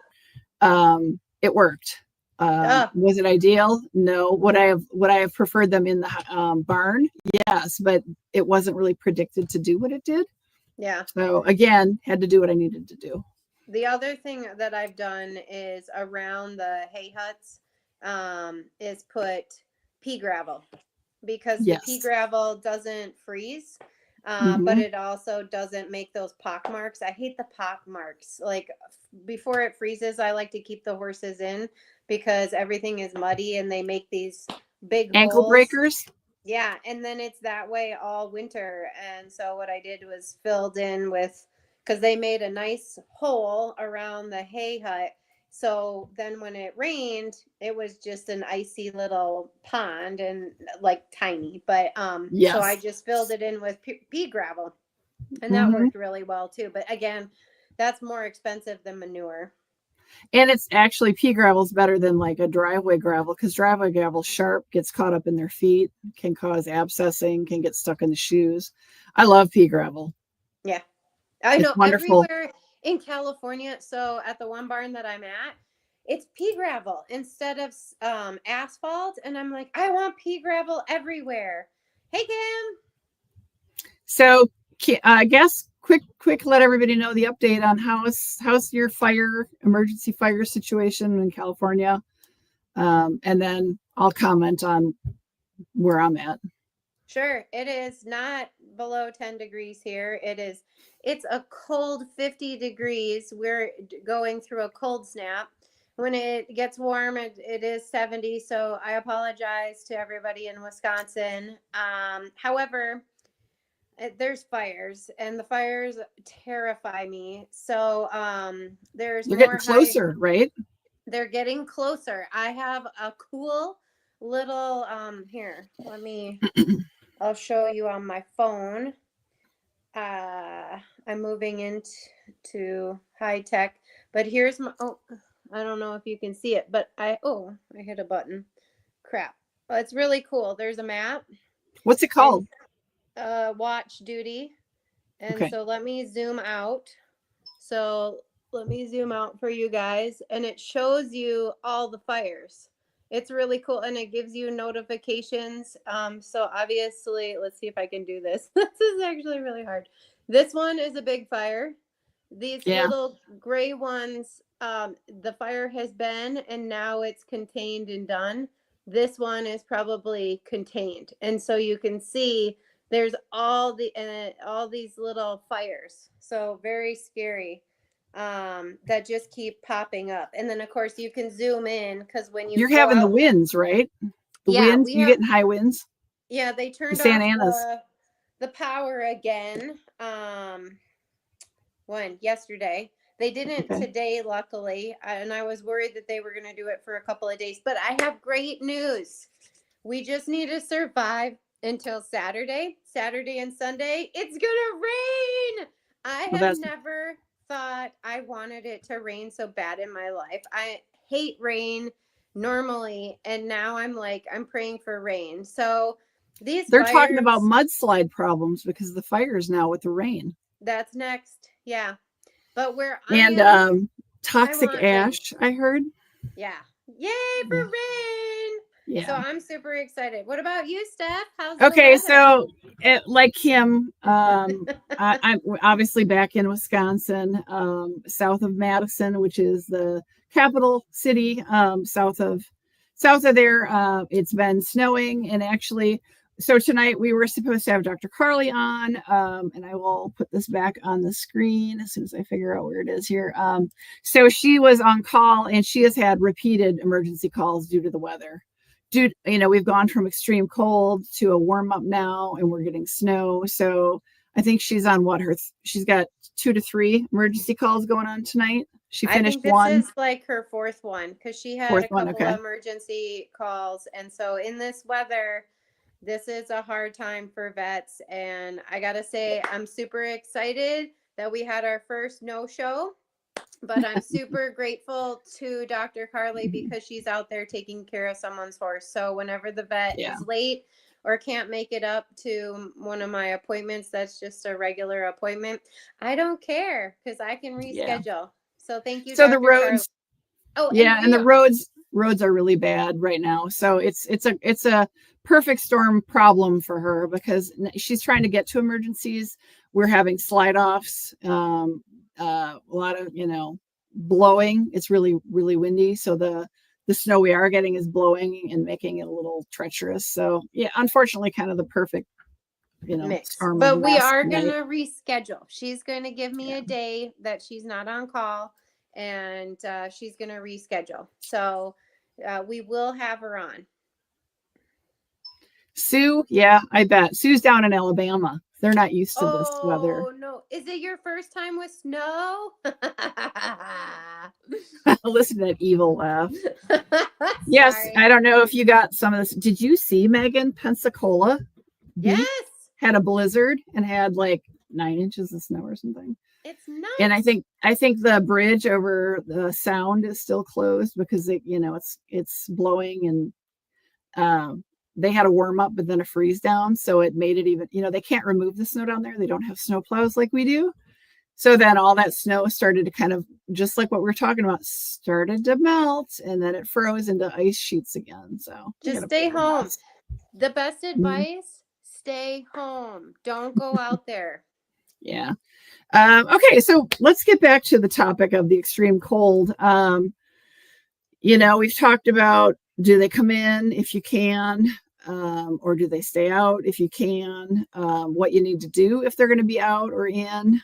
it worked. Oh, Was it ideal? No. Would I have preferred them in the barn? Yes, but it wasn't really predicted to do what it did. yeah. So again, had to do what I needed to do. The other thing that I've done is around the hay huts, is put pea gravel, because the pea Yes. gravel doesn't freeze, but Hmm. it also doesn't make those pock marks. I hate the pock marks. Like before it freezes, I like to keep the horses in because everything is muddy and they make these big Ankle holes. breakers. Yeah, and then it's that way all winter. And so what I did was filled in with, because they made a nice hole around the hay hut. So then when it rained, it was just an icy little pond, and like tiny. But so I Yes. just filled it in with pea gravel, and that Hmm. worked really well too. But again, that's more expensive than manure. And it's actually, pea gravel is better than like a driveway gravel, because driveway gravel sharp, gets caught up in their feet, can cause abscessing, can get stuck in the shoes. I love pea gravel. Yeah. I It's know wonderful. everywhere in California. So at the one barn that I'm at, it's pea gravel instead of asphalt, and I'm like, I want pea gravel everywhere. Hey Kim. So I guess quick, let everybody know the update on how's your emergency fire situation in California, and then I'll comment on where I'm at. Sure. It is not below 10 degrees here. It's a cold 50 degrees. We're going through a cold snap. When it gets warm, it is 70. So I apologize to everybody in Wisconsin. However, there's fires, and the fires terrify me. So there's They're getting more high. closer, right? They're getting closer. I have a cool little here. I'll show you on my phone. I'm moving into high tech, but here's my, I don't know if you can see it, but I hit a button. Crap. Well, it's really cool. There's a map. What's it called? Watch duty. And Okay. so let me zoom out. So let me zoom out for you guys, and it shows you all the fires. It's really cool, and it gives you notifications. So obviously, let's see if I can do this. This is actually really hard. This one is a big fire. These little gray ones, the fire has been, and now it's contained and done. This one is probably contained, and so you can see there's all these little fires. So very scary, that just keep popping up. And then of course you can zoom in, because when You're having the winds, right? The winds, you getting high winds? Yeah, they turned off the power again. Yesterday. They didn't today, luckily, and I was worried that they were going to do it for a couple of days. But I have great news. We just need to survive until Saturday and Sunday. It's gonna rain. I have never thought I wanted it to rain so bad in my life. I hate rain normally, and now I'm praying for rain. So they're talking about mudslide problems because of the fires now with the rain. That's next. Yeah. But toxic ash, rain. I heard. Yeah. Yay for rain. Yeah. So I'm super excited. What about you, Steph? How's the weather? So like Kim, I'm obviously back in Wisconsin, south of Madison, which is the capital city. South of there, it's been snowing, and actually, so tonight we were supposed to have Dr. Carly on, and I will put this back on the screen as soon as I figure out where it is here. So she was on call, and she has had repeated emergency calls due to the weather. We've gone from extreme cold to a warm up now, and we're getting snow. So I think she's on she's got 2 to 3 emergency calls going on tonight. She finished one. This is like her fourth one, because she had a couple of emergency calls. And so in this weather, this is a hard time for vets. And I got to say, I'm super excited that we had our first no-show. But I'm super grateful to Dr. Carly, because she's out there taking care of someone's horse. So whenever the vet is late or can't make it up to one of my appointments, that's just a regular appointment, I don't care, because I can reschedule. Yeah. So thank you, Dr. the roads. Carly. And the roads are really bad right now. So it's a perfect storm problem for her, because she's trying to get to emergencies. We're having slide offs. A lot of blowing. It's really, really windy, so the snow we are getting is blowing and making it a little treacherous. So unfortunately, kind of the perfect mix. But we are gonna reschedule. She's gonna give me a day that she's not on call, and she's gonna reschedule. So we will have her on. Sue, I bet Sue's down in Alabama. They're not used to this weather. Oh no! Is it your first time with snow? Listen to that evil laugh. Yes, I don't know if you got some of this. Did you see, Megan, Pensacola? Yes. Had a blizzard and had like 9 inches of snow or something. It's nuts. And I think the bridge over the Sound is still closed because it's blowing, and they had a warm up, but then a freeze down. So it made it even, they can't remove the snow down there. They don't have snow plows like we do. So then all that snow started to kind of, just like what we're talking about, started to melt, and then it froze into ice sheets again. So just stay home. The best advice, stay home. Don't go out there. Yeah. Okay, so let's get back to the topic of the extreme cold. We've talked about, do they come in if you can, or do they stay out if you can? What you need to do if they're going to be out or in.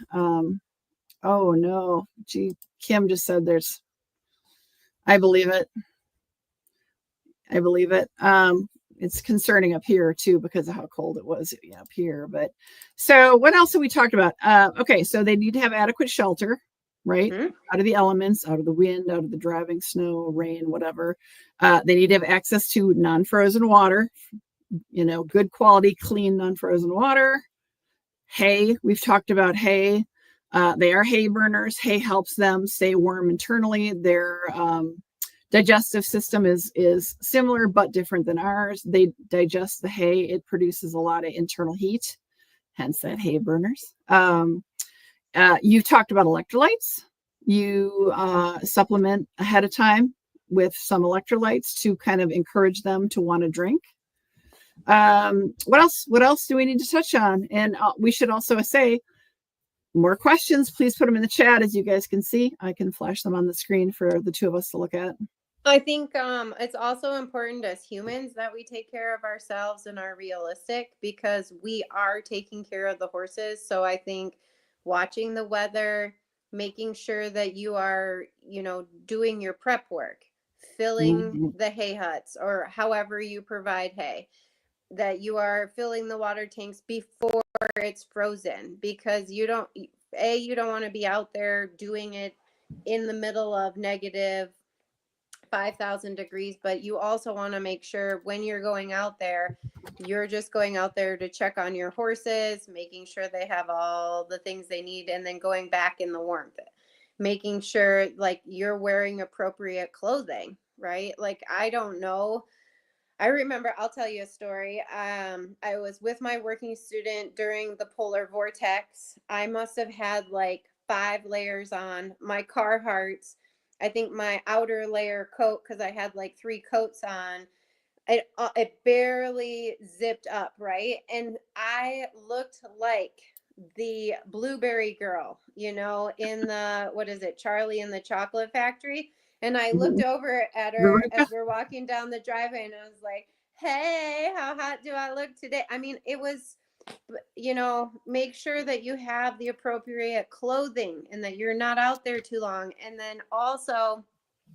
Oh no, gee, Kim just said there's. I believe it. I believe it. It's concerning up here too because of how cold it was up here. But so what else have we talked about? Okay, so they need to have adequate shelter, right? Hmm? Out of the elements, out of the wind, out of the driving snow, rain, whatever. They need to have access to non-frozen water, good quality, clean, non-frozen water. Hay, we've talked about hay. They are hay burners. Hay helps them stay warm internally. Their digestive system is similar but different than ours. They digest the hay. It produces a lot of internal heat, hence that hay burners. You've talked about electrolytes. You supplement ahead of time with some electrolytes to kind of encourage them to want to drink. What else do we need to touch on? And we should also say, more questions, please put them in the chat. As you guys can see, I can flash them on the screen for the two of us to look at. I think it's also important as humans that we take care of ourselves and are realistic, because we are taking care of the horses. So I think watching the weather, making sure that you are, doing your prep work, filling the hay huts or however you provide hay, that you are filling the water tanks before it's frozen, because you don't want to be out there doing it in the middle of negative 5,000 degrees, but you also want to make sure when you're going out there, you're just going out there to check on your horses, making sure they have all the things they need, and then going back in the warmth, making sure like you're wearing appropriate clothing, right? Like, I don't know. I remember, I'll tell you a story. I was with my working student during the polar vortex. I must have had like 5 layers on. My Carhartts, I think my outer layer coat, because I had like 3 coats on, it barely zipped up, right? And I looked like the blueberry girl, in the, what is it, Charlie and the Chocolate Factory. And I looked over at her as we're walking down the driveway, and I was like, hey, how hot do I look today? I mean, it was, make sure that you have the appropriate clothing and that you're not out there too long. And then also,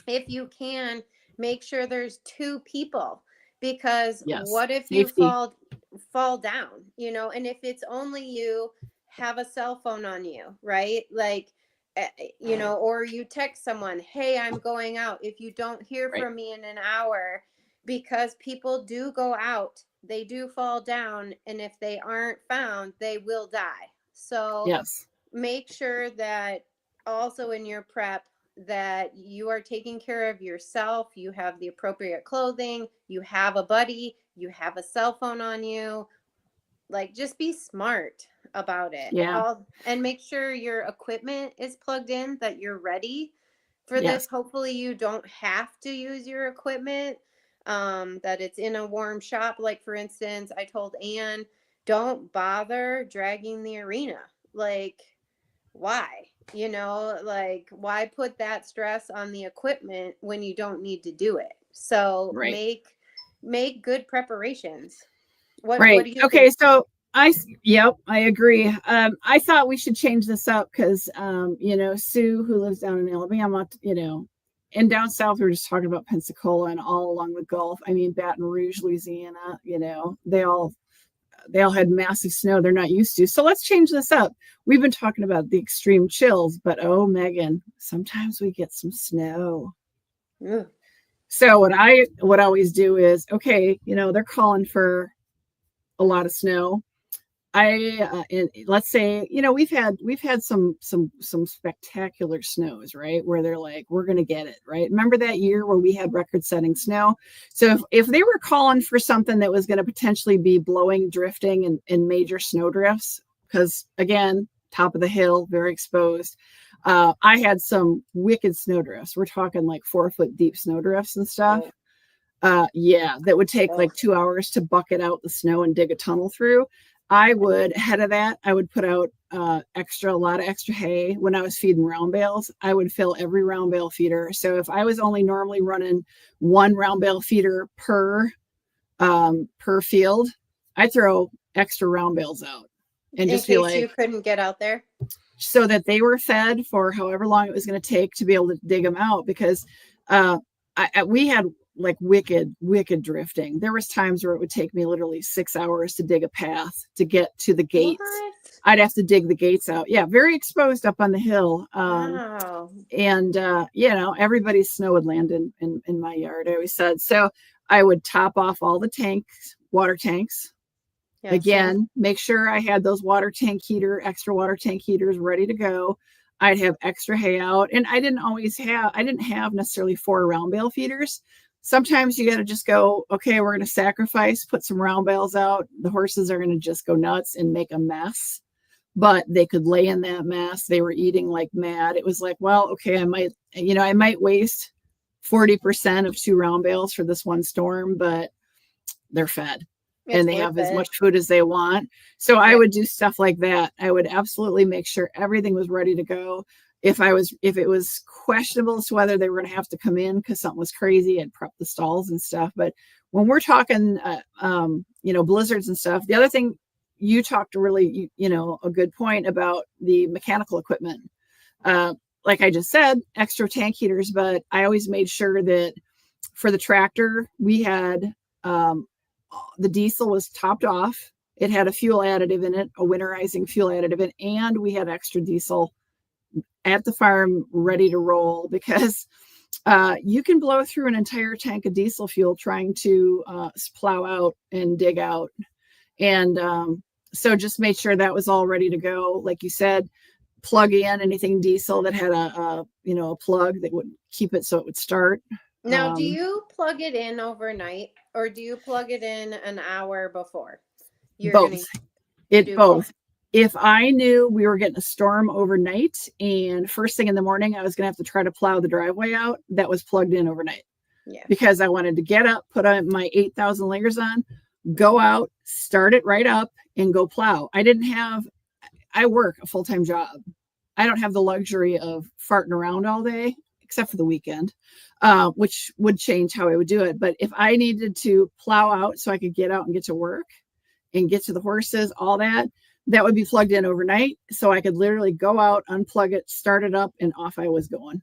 if you can, make sure there's 2 people, because Yes, what if you safety. fall down, and if it's only you, have a cell phone on you, right? Like, or you text someone, hey, I'm going out, if you don't hear Right. from me in an hour, because people do go out, they do fall down, and if they aren't found, they will die. So Yes. make sure that also in your prep, that you are taking care of yourself, you have the appropriate clothing, you have a buddy, you have a cell phone on you. Like, just be smart about it Yeah. all, and make sure your equipment is plugged in, that you're ready for this. Yes. Hopefully you don't have to use your equipment, that it's in a warm shop. Like, for instance, I told Anne, don't bother dragging the arena. Like, why? Like, why put that stress on the equipment when you don't need to do it? So Right. make good preparations. What Right. do you Okay. think? So yep, I agree. I thought we should change this up because, Sue, who lives down in Alabama, and down south, we were just talking about Pensacola and all along the Gulf. I mean, Baton Rouge, Louisiana, they all had massive snow they're not used to. So let's change this up. We've been talking about the extreme chills, but oh, Megan, sometimes we get some snow. Ugh. So what I would always do is, okay, they're calling for a lot of snow. And let's say, we've had some spectacular snows, right? Where they're like, we're going to get it, right? Remember that year where we had record setting snow? So if they were calling for something that was going to potentially be blowing, drifting and major snow drifts, because again, top of the hill, very exposed. I had some wicked snow drifts. We're talking like 4-foot deep snow drifts and stuff. Oh, Yeah, that would take oh. like 2 hours to bucket out the snow and dig a tunnel through. I would, ahead of that, I would put out a lot of extra hay. When I was feeding round bales, I would fill every round bale feeder. So if I was only normally running one round bale feeder per field, I'd throw extra round bales out and In just be case you like, couldn't get out there. so that they were fed for however long it was going to take to be able to dig them out. Because we had like wicked drifting. There was times where it would take me literally 6 hours to dig a path to get to the gates. What? I'd have to dig the gates out. Yeah, very exposed up on the hill. Wow. And everybody's snow would land in my yard, I always said. So I would top off all the water tanks. Yes, Again, make sure I had those extra water tank heaters ready to go. I'd have extra hay out, and I didn't have necessarily 4 round bale feeders. Sometimes you got to just go, okay, we're going to sacrifice, put some round bales out. The horses are going to just go nuts and make a mess, but they could lay in that mess. They were eating like mad. It was like, well, okay, I might waste 40% of 2 round bales for this one storm, but they're fed. And they have as much food as they want. So I would do stuff like that. I would absolutely make sure everything was ready to go. If it was questionable as to whether they were going to have to come in because something was crazy, I'd prep the stalls and stuff. But when we're talking, blizzards and stuff, the other thing you talked really, a good point about the mechanical equipment. Like I just said, extra tank heaters, but I always made sure that for the tractor, we had, the diesel was topped off. It had a fuel additive in it, a winterizing fuel additive in it, and we had extra diesel at the farm ready to roll because you can blow through an entire tank of diesel fuel trying to plow out and dig out. And so just made sure that was all ready to go. Like you said, plug in anything diesel that had a plug that would keep it so it would start. Now, do you plug it in overnight or do you plug it in an hour before? Both. Both. If I knew we were getting a storm overnight and first thing in the morning I was going to have to try to plow the driveway out, that was plugged in overnight. Yeah. Because I wanted to get up, put on my 8,000 layers on, go out, start it right up, and go plow. I work a full-time job. I don't have the luxury of farting around all day, except for the weekend, which would change how I would do it. But if I needed to plow out so I could get out and get to work and get to the horses, all that would be plugged in overnight. So I could literally go out, unplug it, start it up, and off I was going.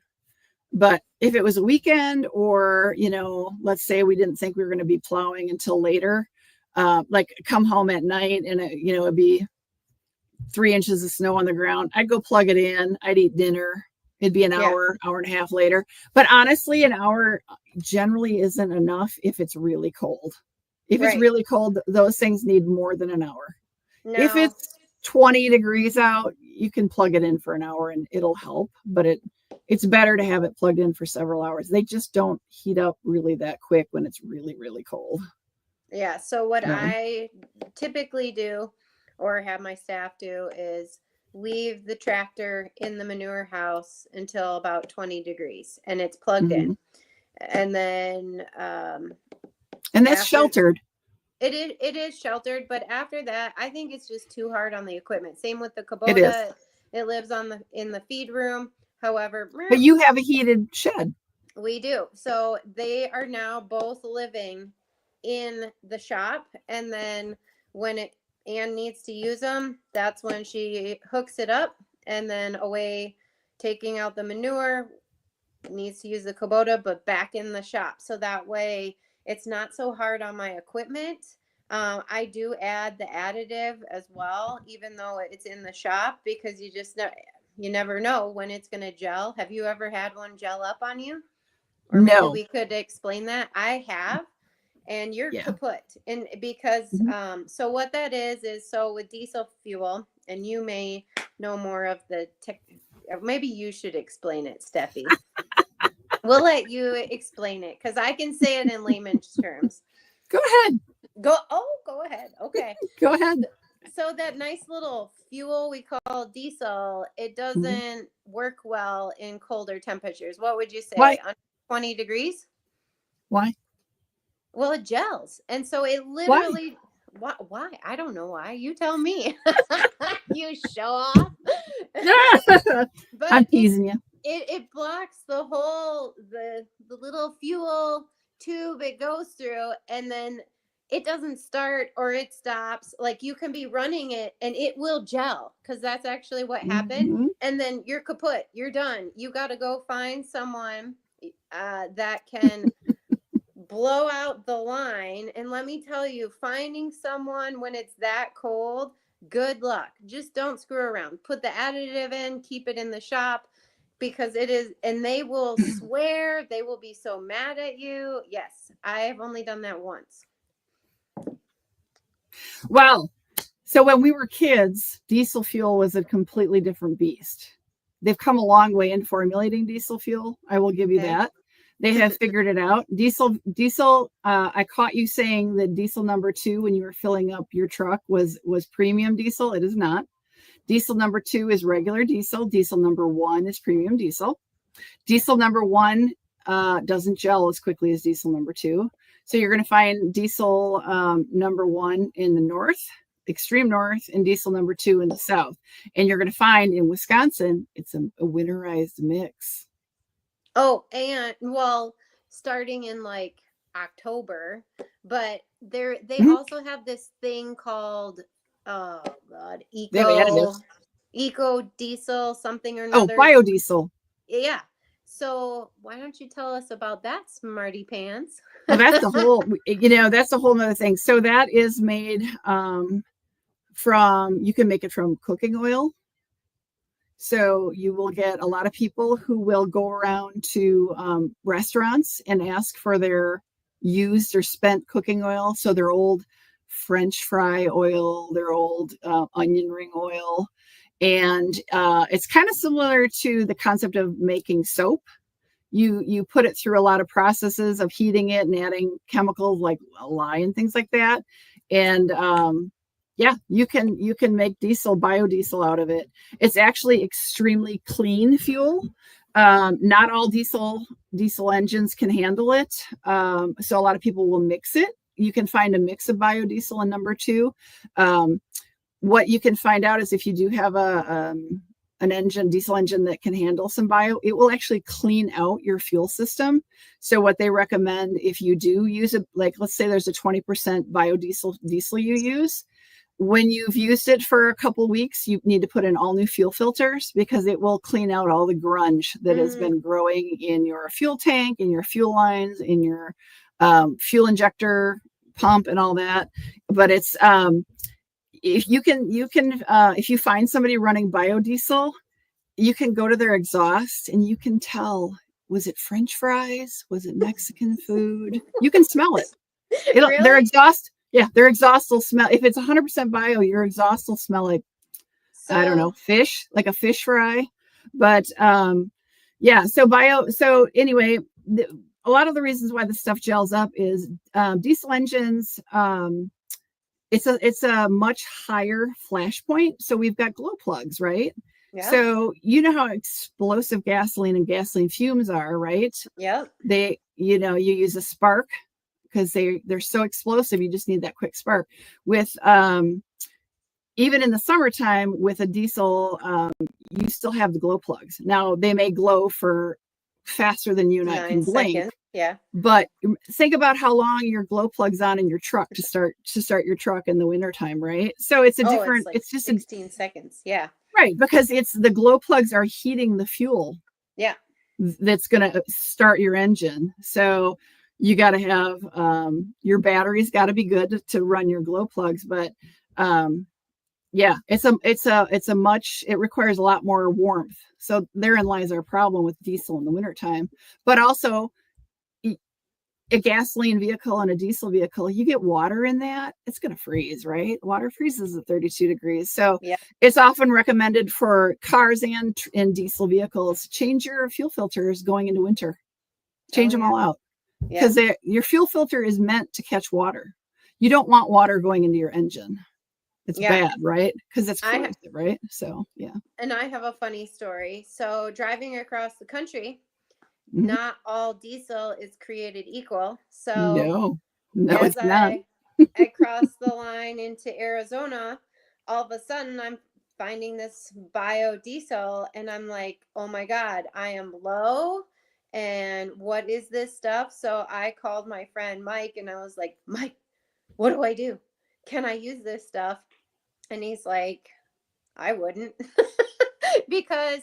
But if it was a weekend or, let's say we didn't think we were going to be plowing until later, like come home at night and, it'd be 3 inches of snow on the ground, I'd go plug it in. I'd eat dinner. It'd be an hour and a half later. But honestly, an hour generally isn't enough if it's really cold. If it's really cold, those things need more than an hour. No. If it's 20 degrees out, you can plug it in for an hour and it'll help. But it's better to have it plugged in for several hours. They just don't heat up really that quick when it's really, really cold. Yeah. So what I typically do or have my staff do is leave the tractor in the manure house until about 20 degrees and it's plugged in. And then and that's sheltered. It is sheltered, but after that, I think it's just too hard on the equipment. Same with the Kubota. It lives in the feed room. However, but you have a heated shed. We do. So they are now both living in the shop, and then when Anne needs to use them, that's when she hooks it up, and then away taking out the manure, needs to use the Kubota, but back in the shop. So that way it's not so hard on my equipment. I do add the additive as well, even though it's in the shop, because you never know when it's going to gel. Have you ever had one gel up on you? Or maybe we could explain that. I have, and you're kaput. And because, so what that is so with diesel fuel, and you may know more of the tech, maybe you should explain it, Steffi. We'll let you explain it because I can say it in layman's terms. Go ahead. Go ahead. Okay. Go ahead. So that nice little fuel we call diesel, it doesn't work well in colder temperatures. What would you say? Why? Under 20 degrees? Why? Well, it gels. And so it literally, Why? I don't know why. You tell me. You show off. I'm But teasing you. it blocks the whole the little fuel tube it goes through, and then it doesn't start or it stops. Like you can be running it and it will gel, because that's actually what happened. Mhm. And then you're kaput. You're done. You got to go find someone that can blow out the line. And let me tell you, finding someone when it's that cold, good luck. Just don't screw around. Put the additive in, keep it in the shop, because it is, and they will swear, they will be so mad at you. Yes, I have only done that once. Well, so when we were kids, diesel fuel was a completely different beast. They've come a long way in formulating diesel fuel. I will give you Okay. that. They have figured it out. Diesel. I caught you saying that diesel number 2 when you were filling up your truck was premium diesel. It is not. Diesel number 2 is regular diesel. Diesel number 1 is premium diesel. Diesel number 1 doesn't gel as quickly as diesel number 2. So you're going to find diesel number 1 in the north, extreme north, and diesel number 2 in the south. And you're going to find in Wisconsin, it's a winterized mix. Oh, and well, starting in like October, but they Mhm. also have this thing called, oh God, They have additives. eco diesel something or Oh, another. biodiesel. Yeah. So why don't you tell us about that, smarty pants? Well, that's the whole, that's a whole other thing. So that is made from, you can make it from cooking oil. So you will get a lot of people who will go around to restaurants and ask for their used or spent cooking oil. So their old French fry oil, their old onion ring oil. And it's kind of similar to the concept of making soap. You put it through a lot of processes of heating it and adding chemicals like lye and things like that. And yeah, you can make biodiesel out of it. It's actually extremely clean fuel. Not all diesel engines can handle it. So a lot of people will mix it. You can find a mix of biodiesel in number 2. What you can find out is if you do have an diesel engine that can handle some bio, it will actually clean out your fuel system. So what they recommend, if you do use it, like let's say there's a 20% diesel you use, when you've used it for a couple of weeks, you need to put in all new fuel filters, because it will clean out all the grunge that has been growing in your fuel tank, in your fuel lines, in your fuel injector pump and all that. But it's if if you find somebody running biodiesel, you can go to their exhaust and you can tell, was it French fries? Was it Mexican food? You can smell it. Their Really? exhaust, yeah, their exhaust will smell. If it's 100% bio, your exhaust will smell like, I don't know, So fish, like a fish fry. But yeah, so anyway, a lot of the reasons why the stuff gels up is diesel engines. It's a much higher flash point. So we've got glow plugs, right? yeah. So you know how explosive gasoline and gasoline fumes are, right? Yep. You use a spark because they're so explosive. You just need that quick spark. With even in the summertime with a diesel, you still have the glow plugs. Now they may glow for faster than you and I can 9 blink. seconds. Yeah. But think about how long your glow plugs on in your truck to start your truck in the wintertime, right? So it's It's like it's just 16 seconds. Yeah. right, because it's the glow plugs are heating the fuel Yeah. that's going to start your engine. So you got to have your batteries got to be good to run your glow plugs. But yeah, it requires a lot more warmth. So therein lies our problem with diesel in the wintertime. But also a gasoline vehicle and a diesel vehicle, you get water in that, it's going to freeze, right? Water freezes at 32 degrees. So Yeah. it's often recommended for cars and diesel vehicles, change your fuel filters going into winter. Change them all out, because your fuel filter is meant to catch water. You don't want water going into your engine. It's bad, right? Because it's corrosive, right? So yeah. And I have a funny story. So driving across the country, Mhm. not all diesel is created equal. So No, as it's not. I cross the line into Arizona, all of a sudden I'm finding this biodiesel and I'm like, oh my God, I am low. And what is this stuff? So I called my friend Mike and I was like, Mike, what do I do? Can I use this stuff? And he's like, I wouldn't because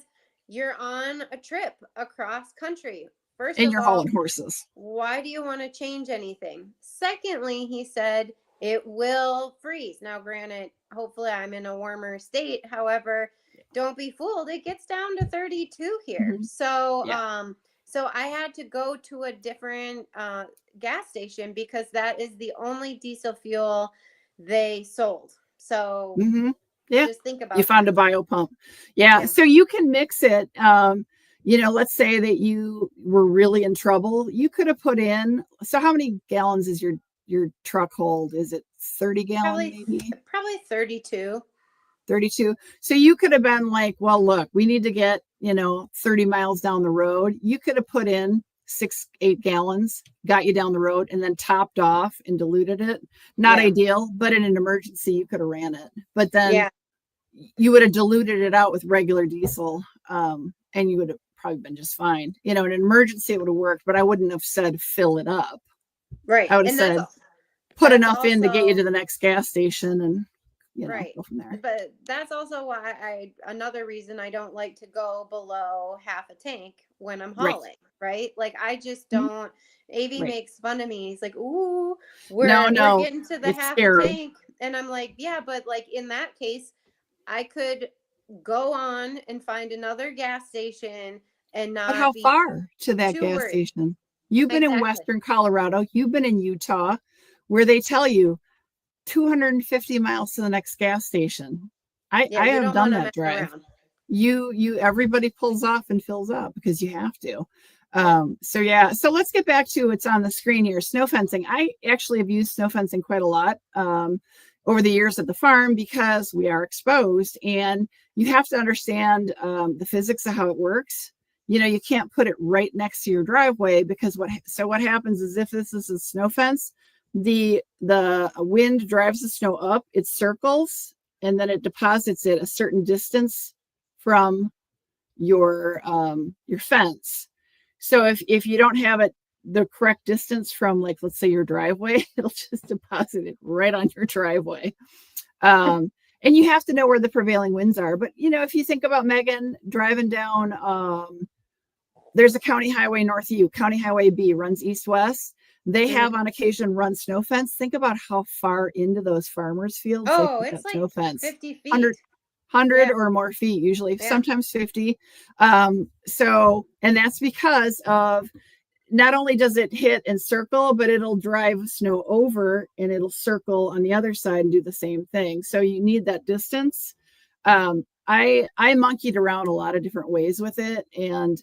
you're on a trip across country. First And of you're all, hauling horses. why do you want to change anything? Secondly, he said it will freeze. Now, granted, hopefully I'm in a warmer state. However, don't be fooled. It gets down to 32 here. Mm-hmm. So, Yeah. so I had to go to a different gas station because that is the only diesel fuel they sold. So Mm-hmm. Yeah. just think You about found that. a bio pump. Yeah. Yeah. So you can mix it. Let's say that you were really in trouble. You could have put in. So how many gallons is your truck hold? Is it 30 gallon Probably maybe? probably 32. 32. So you could have been like, well, look, we need to get, 30 miles down the road. You could have put in 8 gallons, got you down the road, and then topped off and diluted it. Not Yeah. ideal, but in an emergency, you could have ran it. But then Yeah. you would have diluted it out with regular diesel, and you would have probably been just fine. In an emergency, it would have worked, but I wouldn't have said fill it up. Right. I would have And said put that's enough in to get you also to the next gas station and, right. go from there. But that's also why another reason I don't like to go below half a tank when I'm Right. hauling, right? Like I just Mhm. don't. AV Right. makes fun of me. He's like, "Ooh, No, we're no, getting to the it's half a scary. tank." And I'm like, "Yeah, but like in that case, I could go on and find another gas station and But how not be far to that too gas worried." station? You've been in Exactly. Western Colorado, you've been in Utah, where they tell you 250 miles to the next gas station. Yeah, I you have don't done want to that mess drive. around. Everybody pulls off and fills up because you have to. Yeah. So yeah, so let's get back to what's on the screen here. Snow fencing. I actually have used snow fencing quite a lot over the years at the farm because we are exposed, and you have to understand the physics of how it works. You can't put it right next to your driveway because what happens is if this is a snow fence, the wind drives the snow up, it circles, and then it deposits it a certain distance from your fence. So if you don't have it the correct distance from, like, let's say your driveway, it'll just deposit it right on your driveway. And you have to know where the prevailing winds are. But if you think about Megan driving down, there's a county highway north of you, County Highway B runs east-west. They Mhm. have on occasion run snow fence. Think about how far into those farmers' fields they Oh, put it's that like snow fence. 50 100, feet. 100 Yeah. or more feet, usually, Yeah. sometimes 50. And that's because of not only does it hit and circle, but it'll drive snow over and it'll circle on the other side and do the same thing. So you need that distance. I monkeyed around a lot of different ways with it, and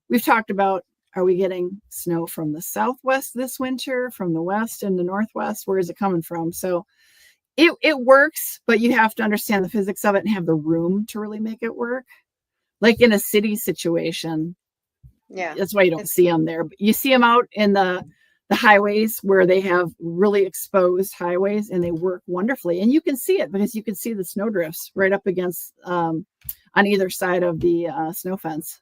we've talked about, are we getting snow from the southwest this winter, from the west and the northwest? Where is it coming from? So it works, but you have to understand the physics of it and have the room to really make it work. Like in a city situation, Yeah. that's why you don't see them there. But you see them out in the highways where they have really exposed highways, and they work wonderfully. And you can see it because you can see the snow drifts right up against on either side of the snow fence.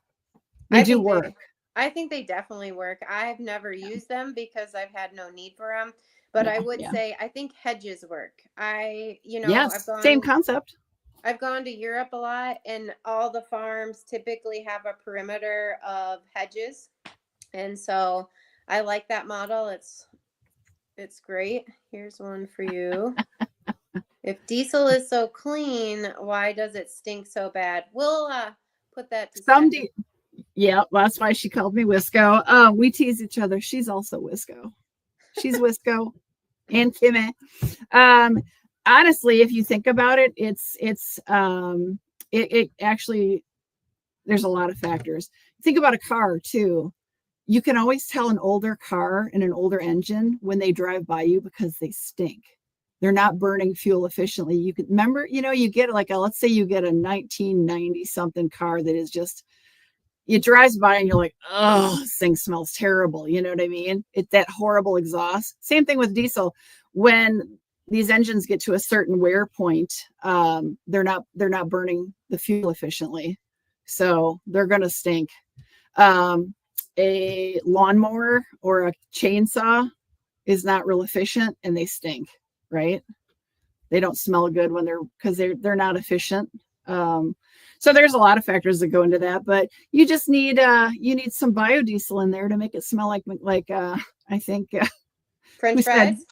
They I do think work. I think they definitely work. I've never used them because I've had no need for them, but I Yeah, would yeah. say I think hedges work. I've Yes, same concept. gone to Europe a lot and all the farms typically have a perimeter of hedges. And so I like that model. It's great. Here's one for you. If diesel is so clean, why does it stink so bad? We'll put that to Some Stephanie. Yeah, well, that's why she called me Wisco. We tease each other. She's also Wisco. She's Wisco and Kimmy. Um, Honestly, if you think about it, it actually, there's a lot of factors. Think about a car too. You can always tell an older car and an older engine when they drive by you because they stink. They're not burning fuel efficiently. You can remember, you get like let's say you get a 1990 something car that is just, it drives by and you're like, oh, this thing smells terrible. You know what I mean? It's that horrible exhaust. Same thing with diesel. when these engines get to a certain wear point, they're not burning the fuel efficiently, so they're going to stink. A lawnmower or a chainsaw is not real efficient, and they stink, right? They don't smell good when they're not efficient. So there's a lot of factors that go into that, but you just need some biodiesel in there to make it smell like I think French fries.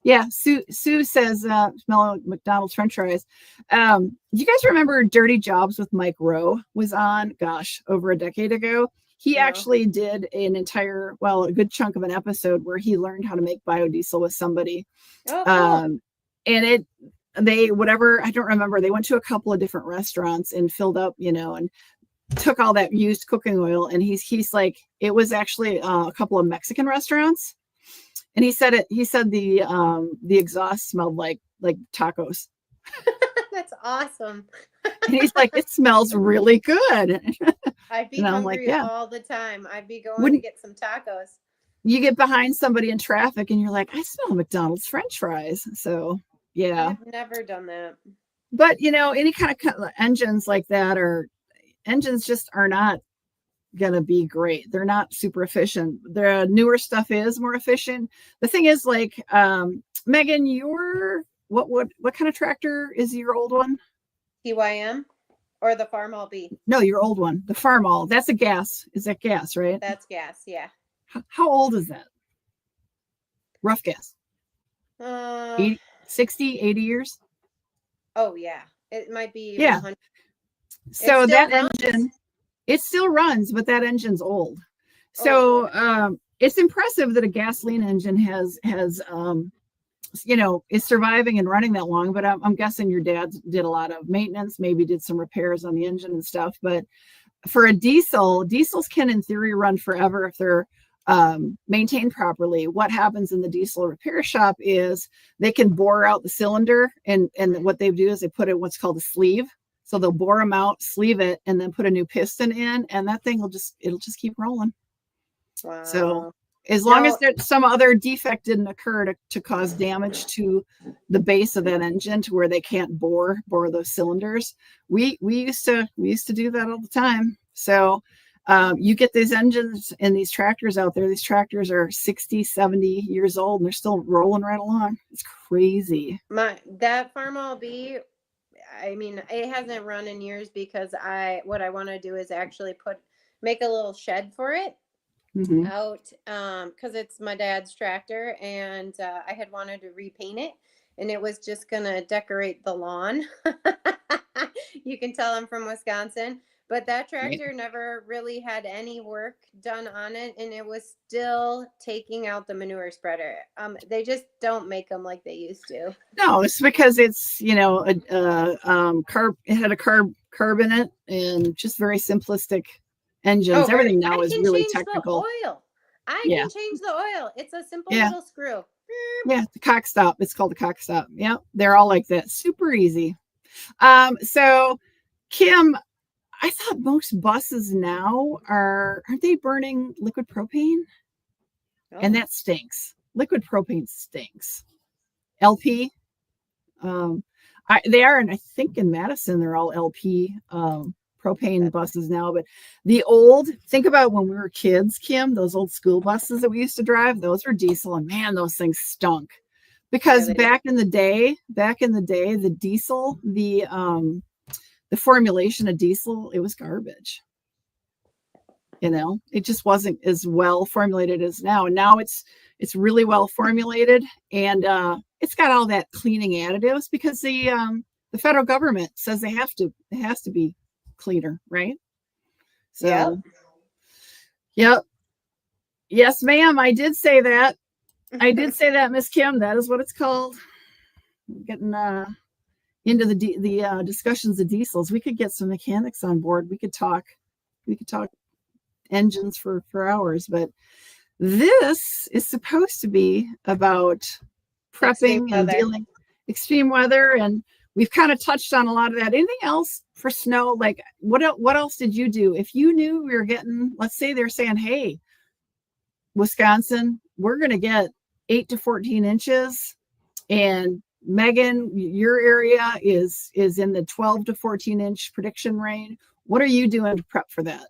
Yeah, Sue says smell like McDonald's French fries. You guys remember Dirty Jobs with Mike Rowe was on? Gosh, over a decade ago. He actually did a good chunk of an episode where he learned how to make biodiesel with somebody. Oh, cool. And I don't remember. They went to a couple of different restaurants and filled up, and took all that used cooking oil. And he's like, it was actually a couple of Mexican restaurants. And he said the exhaust smelled like tacos. That's awesome. And he's like, it smells really good. I'd be hungry all the time. I'd be going to get some tacos. You get behind somebody in traffic and you're like, I smell McDonald's French fries. So yeah. I've never done that. But any kind of engines like that engines just are not gonna be great. They're not super efficient. The newer stuff is more efficient. The thing is, like, Megan, what kind of tractor is your old one? TYM or the Farmall B? No, your old one, the Farmall. That's a gas. Is that gas, right? That's gas. Yeah. How old is that? Rough guess. 60, 80 years. Oh yeah, it might be. Yeah. 100. So that engine. It still runs, but that engine's old. So it's impressive that a gasoline engine is surviving and running that long. But I'm guessing your dad did a lot of maintenance, maybe did some repairs on the engine and stuff. But for a diesels can in theory run forever if they're maintained properly. What happens in the diesel repair shop is they can bore out the cylinder, and what they do is they put in what's called a sleeve. So they'll bore them out, sleeve it, and then put a new piston in, and that thing it'll just keep rolling. Wow. So as long as there's some other defect didn't occur to cause damage to the base of that engine to where they can't bore those cylinders, we used to do that all the time. So you get these engines and these tractors out there. These tractors are 60, 70 years old, and they're still rolling right along. It's crazy. That Farmall B. I mean, it hasn't run in years because what I want to do is actually make a little shed for it out because it's my dad's tractor, and I had wanted to repaint it, and it was just gonna decorate the lawn. You can tell I'm from Wisconsin, but that tractor never really had any work done on it, and it was still taking out the manure spreader. They just don't make them like they used to. No, it's because it's it had a carb in it, and just very simplistic engines. Everything now is really technical. I can change the oil. It's a simple little screw. Yeah, the cock stop. It's called the cock stop. Yeah, they're all like that. Super easy. So Kim, I thought most buses now aren't they burning liquid propane? Oh. And that stinks. Liquid propane stinks. LP. They are, and I think in Madison they're all LP propane buses now. But think about when we were kids, Kim, those old school buses that we used to drive, those were diesel, and man, those things stunk. Because back in the day, the diesel, the formulation of diesel, it was garbage. It just wasn't as well formulated as now. And now it's really well formulated, and it's got all that cleaning additives because the federal government says it has to be cleaner, right? So, yep. Yes, ma'am. I did say that. Miss Kim. That is what it's called. Getting into the discussions of diesels. We could get some mechanics on board. We could talk engines for hours, but this is supposed to be about prepping and dealing extreme weather, and we've kind of touched on a lot of that. Anything else for snow? Like what else did you do if you knew we were getting, let's say they're saying, hey, Wisconsin, we're going to get 8 to 14 inches. And Megan, your area is in the 12 to 14-inch prediction range. What are you doing to prep for that?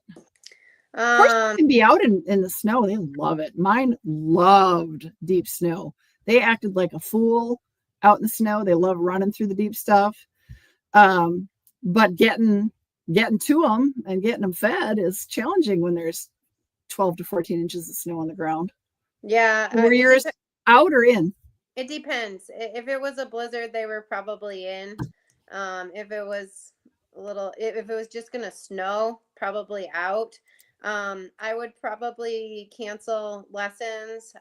Horses Um, can be out in the snow. They love it. Mine loved deep snow. They acted like a fool out in the snow. They love running through the deep stuff. But getting to them and getting them fed is challenging when there's 12 to 14 inches of snow on the ground. yeah, Were yours out or in? it depends. If it was a blizzard, they were probably in. If it was if it was just gonna snow, probably out. I would probably cancel lessons.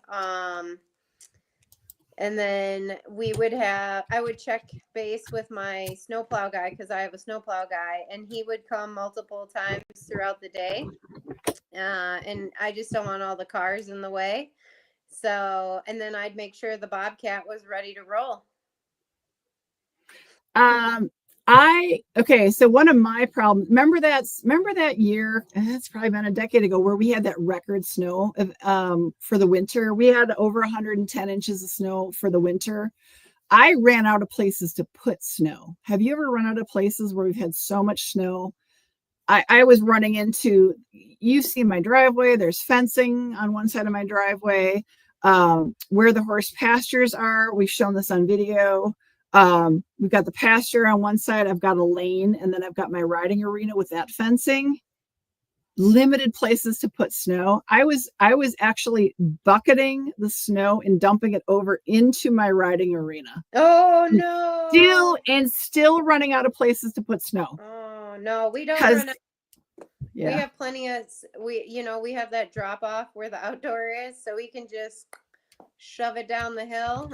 And then I would check base with my snowplow guy because I have a snowplow guy, and he would come multiple times throughout the day. And I just don't want all the cars in the way. So, and then I'd make sure the Bobcat was ready to roll. So one of my problems, remember that year, that's probably been a decade ago, where we had that record snow for the winter. We had over 110 inches of snow for the winter. I ran out of places to put snow. Have you ever run out of places where we've had so much snow? I was running into, you see my driveway, there's fencing on one side of my driveway. Where the horse pastures are, we've shown this on video. We've got the pasture on one side, I've got a lane, and then I've got my riding arena with that fencing. Limited places to put snow. I was actually bucketing the snow and dumping it over into my riding arena. Oh no. Still running out of places to put snow. Oh no, we don't run out. Yeah. We have plenty of we have that drop off where the outdoor is, so we can just shove it down the hill.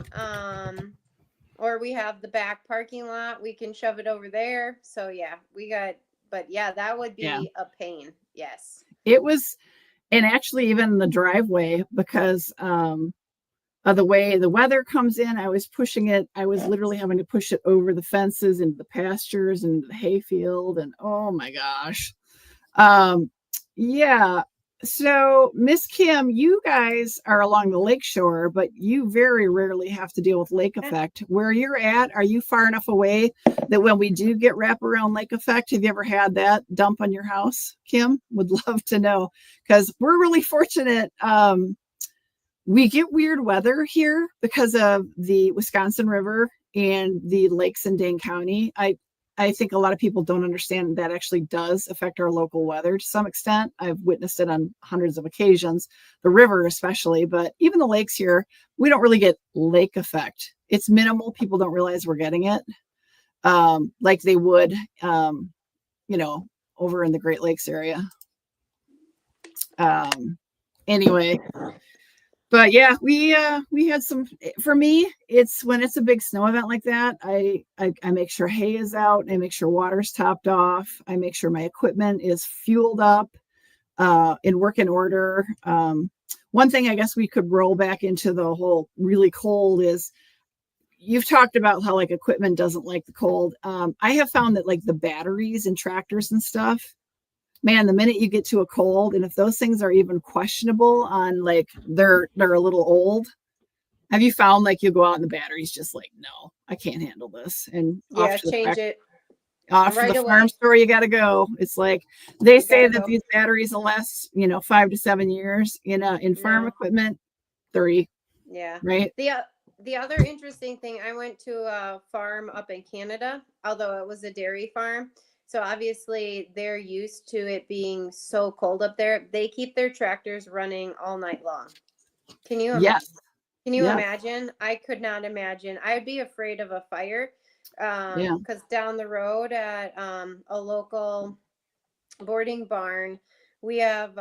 Or we have the back parking lot, we can shove it over there. So yeah, but yeah, that would be a pain. Yes. It was, and actually even the driveway, because of the way the weather comes in, I was literally having to push it over the fences into the pastures and the hayfield, and oh my gosh. Yeah. So Miss Kim, you guys are along the lake shore, but you very rarely have to deal with lake effect. Where you're at, are you far enough away that when we do get wraparound lake effect, have you ever had that dump on your house? Kim, would love to know, because we're really fortunate. We get weird weather here because of the Wisconsin River and the lakes in Dane County. I think a lot of people don't understand that actually does affect our local weather to some extent. I've witnessed it on hundreds of occasions, the river especially, but even the lakes here, we don't really get lake effect. It's minimal. People don't realize we're getting it like they would, over in the Great Lakes area. Anyway. But yeah, we had some. For me, it's when it's a big snow event like that, I make sure hay is out, I make sure water's topped off, I make sure my equipment is fueled up, in working order. One thing I guess we could roll back into the whole really cold is, you've talked about how like equipment doesn't like the cold. I have found that like the batteries and tractors and stuff, man, the minute you get to a cold, and if those things are even questionable on like they're a little old, have you found like you go out and the battery's just like, no, I can't handle this, and change it off right to the farm store you got to go. It's like they say that these batteries will last 5 to 7 years. In farm equipment, 30. Yeah. Right. The other interesting thing, I went to a farm up in Canada, although it was a dairy farm. So obviously they're used to it being so cold up there. They keep their tractors running all night long. Can you imagine? I could not imagine. I'd be afraid of a fire. Because down the road at a local boarding barn, we have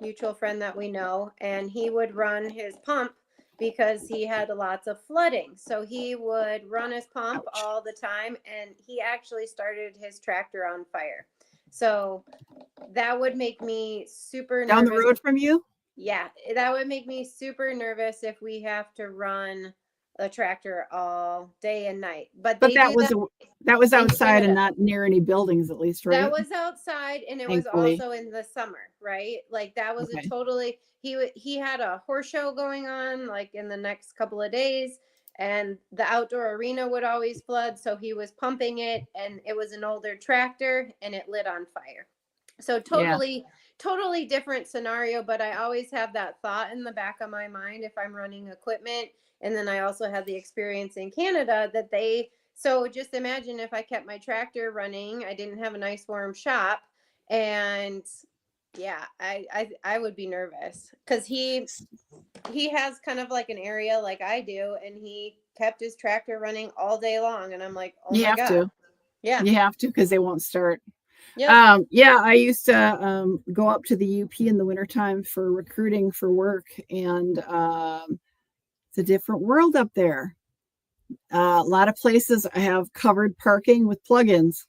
mutual friend that we know, and he would run his pump because he had lots of flooding. So he would run his pump all the time, and he actually started his tractor on fire. So that would make me super nervous. Down the road from you? Yeah, that would make me super nervous if we have to run a tractor all day and night. But that was outside and not near any buildings, at least, right? That was outside, and it Thankfully. Was also in the summer, right? Like that was a totally he had a horse show going on like in the next couple of days, and the outdoor arena would always flood. So he was pumping it, and it was an older tractor, and it lit on fire. So Yeah. totally different scenario, but I always have that thought in the back of my mind if I'm running equipment. And then I also have the experience in Canada that so just imagine if I kept my tractor running, I didn't have a nice warm shop, and yeah, I would be nervous because he has kind of like an area like I do, and he kept his tractor running all day long, and I'm like, oh You my have God. to. Yeah. You have to because they won't start. Yep. Yeah, I used to go up to the UP in the wintertime for recruiting for work, and it's a different world up there. A lot of places have covered parking with plug-ins.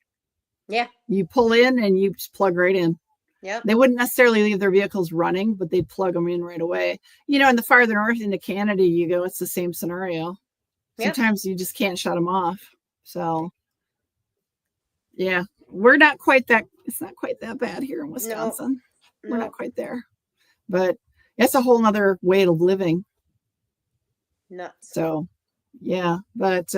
Yeah. You pull in and you just plug right in. Yep. They wouldn't necessarily leave their vehicles running, but they'd plug them in right away. In the farther north into Canada you go, it's the same scenario. Yep. Sometimes you just can't shut them off. So, yeah, we're not quite that. It's not quite that bad here in Wisconsin. We're not quite there, but it's a whole nother way of living. Nuts. So, yeah, but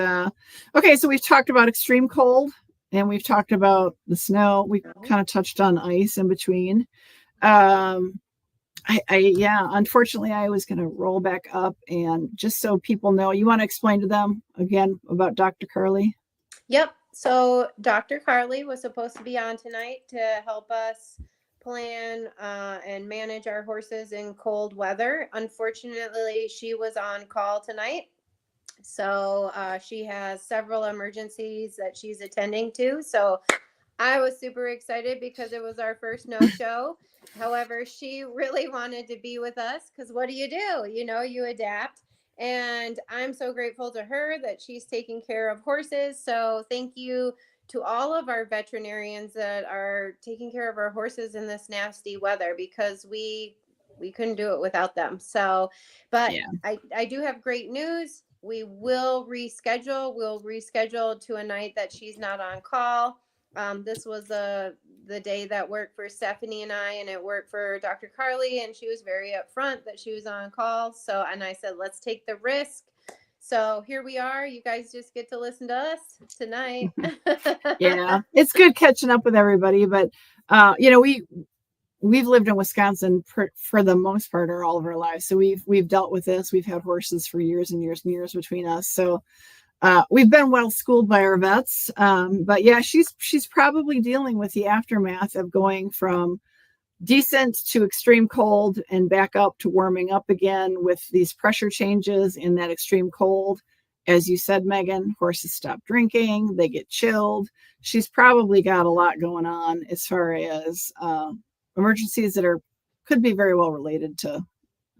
okay. So we've talked about extreme cold, and we've talked about the snow. We kind of touched on ice in between. Yeah, unfortunately, I was going to roll back up, and just so people know, you want to explain to them again about Dr. Carly? Yep. So Dr. Carly was supposed to be on tonight to help us plan and manage our horses in cold weather. Unfortunately, she was on call tonight. So she has several emergencies that she's attending to. So I was super excited because it was our first no show. However, she really wanted to be with us because what do? You adapt. And I'm so grateful to her that she's taking care of horses. So thank you to all of our veterinarians that are taking care of our horses in this nasty weather because we couldn't do it without them. So, but Yeah. I do have great news. We will reschedule. We'll reschedule to a night that she's not on call. This was the day that worked for Stephanie and I, and it worked for Dr. Carly, and she was very upfront that she was on call. So, and I said, let's take the risk. So here we are. You guys just get to listen to us tonight. Yeah, it's good catching up with everybody, but we've lived in Wisconsin for the most part all of our lives, so we've dealt with this. We've had horses for years and years and years between us, so we've been well schooled by our vets. But yeah, she's probably dealing with the aftermath of going from decent to extreme cold and back up to warming up again with these pressure changes in that extreme cold. As you said, Megan, horses stop drinking, they get chilled. She's probably got a lot going on as far as emergencies that could be very well related to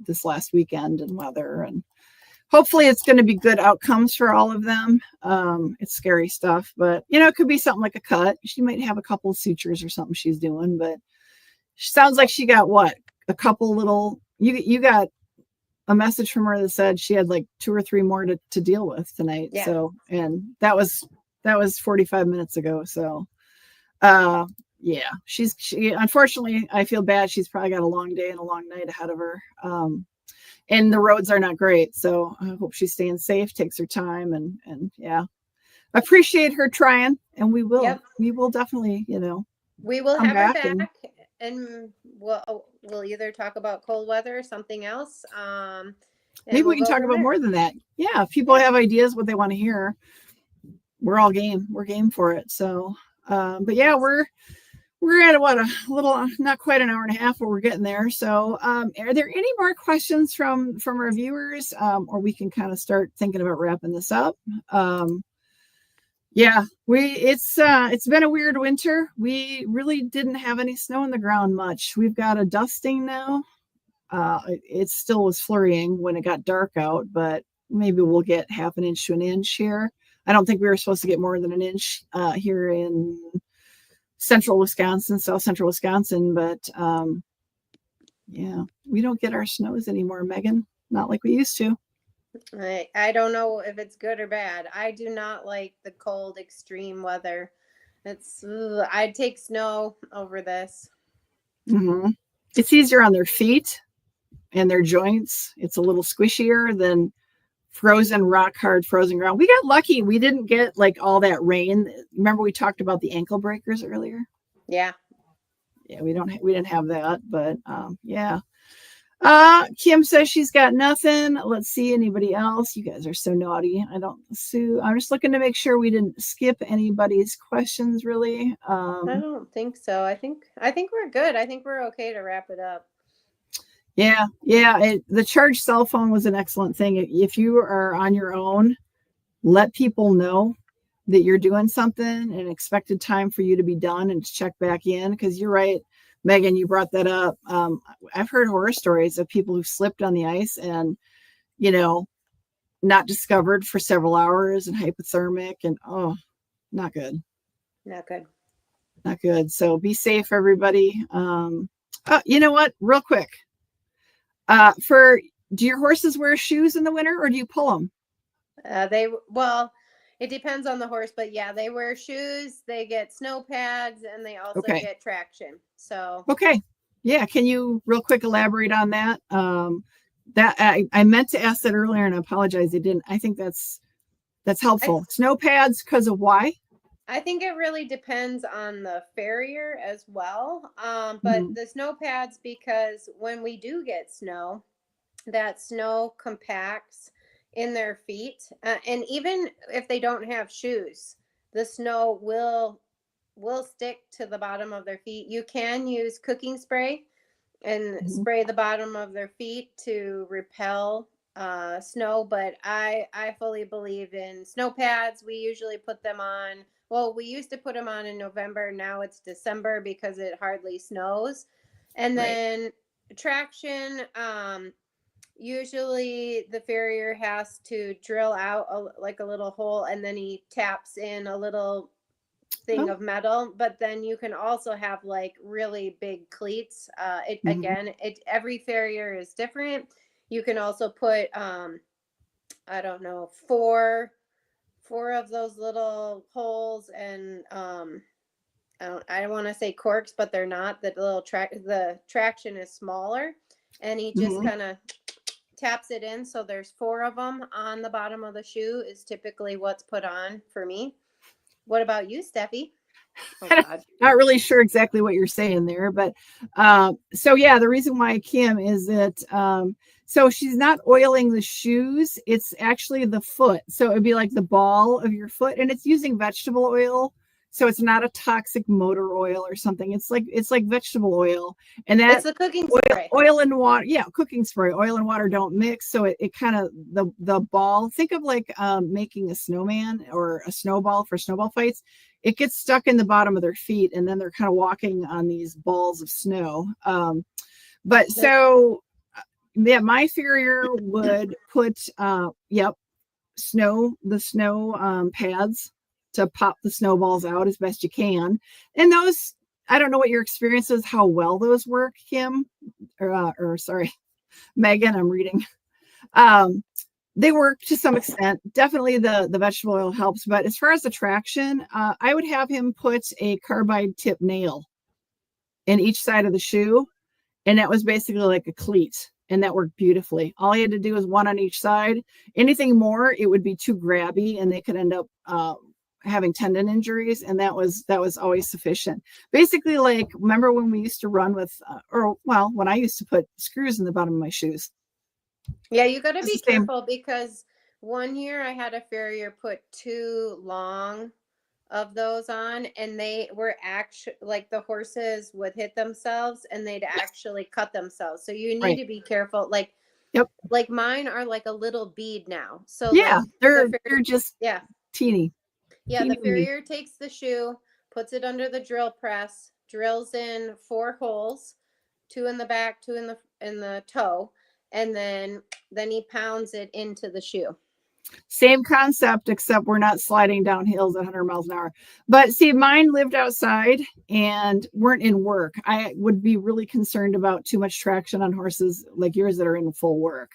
this last weekend and weather, and hopefully it's going to be good outcomes for all of them. It's scary stuff, but it could be something like a cut. She might have a couple of sutures or something she's doing, but she sounds like she got a couple little, you got a message from her that said she had like 2 or 3 more to deal with tonight. Yeah. So, and that was 45 minutes ago. So, yeah, she unfortunately, I feel bad. She's probably got a long day and a long night ahead of her. And the roads are not great. So I hope she's staying safe, takes her time, and yeah, appreciate her trying. And we will definitely, we will come have her back and we'll either talk about cold weather or something else. Maybe we can talk about more than that. Yeah, if people have ideas what they want to hear, we're all game. We're game for it. So, but yeah, we're at a little, not quite an hour and a half, but we're getting there. So, are there any more questions from our viewers, or we can kind of start thinking about wrapping this up? Yeah, it's been a weird winter. We really didn't have any snow on the ground much. We've got a dusting now. It still was flurrying when it got dark out, but maybe we'll get half an inch to an inch here. I don't think we were supposed to get more than an inch here in central Wisconsin, south central Wisconsin, but yeah, we don't get our snows anymore, Megan. Not like we used to. I don't know if it's good or bad. I do not like the cold, extreme weather. I'd take snow over this. Mm-hmm. It's easier on their feet and their joints. It's a little squishier than frozen, rock hard, frozen ground. We got lucky. We didn't get like all that rain. Remember we talked about the ankle breakers earlier? Yeah. Yeah, we didn't have that, but yeah. Kim says she's got nothing. Let's see anybody else. You guys are so naughty. Sue. I'm just looking to make sure we didn't skip anybody's questions really. I don't think so. I think we're good. I think we're okay to wrap it up. Yeah. The charged cell phone was an excellent thing. If you are on your own, let people know that you're doing something and expected time for you to be done and check back in. Because you're right, Megan, you brought that up. I've heard horror stories of people who slipped on the ice and, not discovered for several hours and hypothermic and not good. Not good. Not good. So be safe, everybody. You know what? Real quick. Do your horses wear shoes in the winter or do you pull them? It depends on the horse, but yeah, they wear shoes, they get snow pads, and they also get traction. So okay. Yeah. Can you real quick elaborate on that? That I meant to ask that earlier and I apologize. I didn't. I think that's helpful. Snow pads because of why? I think it really depends on the farrier as well. But the snow pads, because when we do get snow, that snow compacts in their feet. And even if they don't have shoes, the snow will stick to the bottom of their feet. You can use cooking spray and spray the bottom of their feet to repel snow, but I fully believe in snow pads. We usually put them on. Well, we used to put them on in November. Now it's December because it hardly snows. And then traction, usually the farrier has to drill out a little hole and then he taps in a little thing of metal, but then you can also have like really big cleats. Every farrier is different. You can also put I don't know, four of those little holes, and I don't want to say corks, but they're not. The traction is smaller, and he just kind of taps it in. So there's 4 of them on the bottom of the shoe is typically what's put on for me. What about you, Steffi? Oh, God. Not really sure exactly what you're saying there, but so yeah, the reason why Kim is that so she's not oiling the shoes, it's actually the foot. So it'd be like the ball of your foot, and it's using vegetable oil. So it's not a toxic motor oil or something. It's like vegetable oil, and that it's the cooking spray. Oil and water, yeah, cooking spray. Oil and water don't mix, so it kind of the ball. Think of like making a snowman or a snowball for snowball fights. It gets stuck in the bottom of their feet, and then they're kind of walking on these balls of snow. But so, yeah, my farrier would put, the snow pads to pop the snowballs out as best you can. And those, I don't know what your experience is, how well those work, Kim, or sorry, Megan, I'm reading. They work to some extent. Definitely the vegetable oil helps. But as far as the traction, I would have him put a carbide tip nail in each side of the shoe. And that was basically like a cleat. And that worked beautifully. All he had to do was one on each side. Anything more, it would be too grabby and they could end up having tendon injuries. And that was always sufficient. Basically, like, remember when we used to run with, when I used to put screws in the bottom of my shoes. Yeah, you got to be careful because one year I had a farrier put too long of those on, and they were actually like the horses would hit themselves and they'd actually cut themselves. So you need to be careful. Like, like mine are like a little bead now. So yeah, they're just teeny. Yeah, the farrier takes the shoe, puts it under the drill press, drills in 4 holes, 2 in the back, 2 in the toe. And then he pounds it into the shoe. Same concept, except we're not sliding down hills at 100 miles an hour. But see, mine lived outside and weren't in work. I would be really concerned about too much traction on horses like yours that are in full work.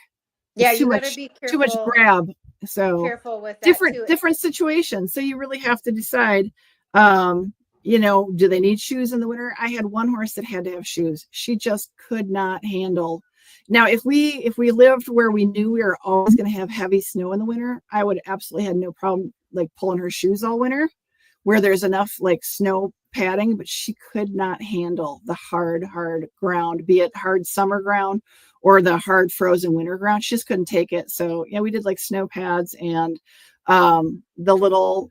Yeah, you got to be careful. Too much grab. So careful with that different situations. So you really have to decide. Do they need shoes in the winter? I had one horse that had to have shoes. She just could not handle. Now, if we lived where we knew we were always going to have heavy snow in the winter, I would absolutely have no problem like pulling her shoes all winter, where there's enough like snow padding. But she could not handle the hard ground, be it hard summer ground or the hard frozen winter ground. She just couldn't take it. So yeah, we did like snow pads and the little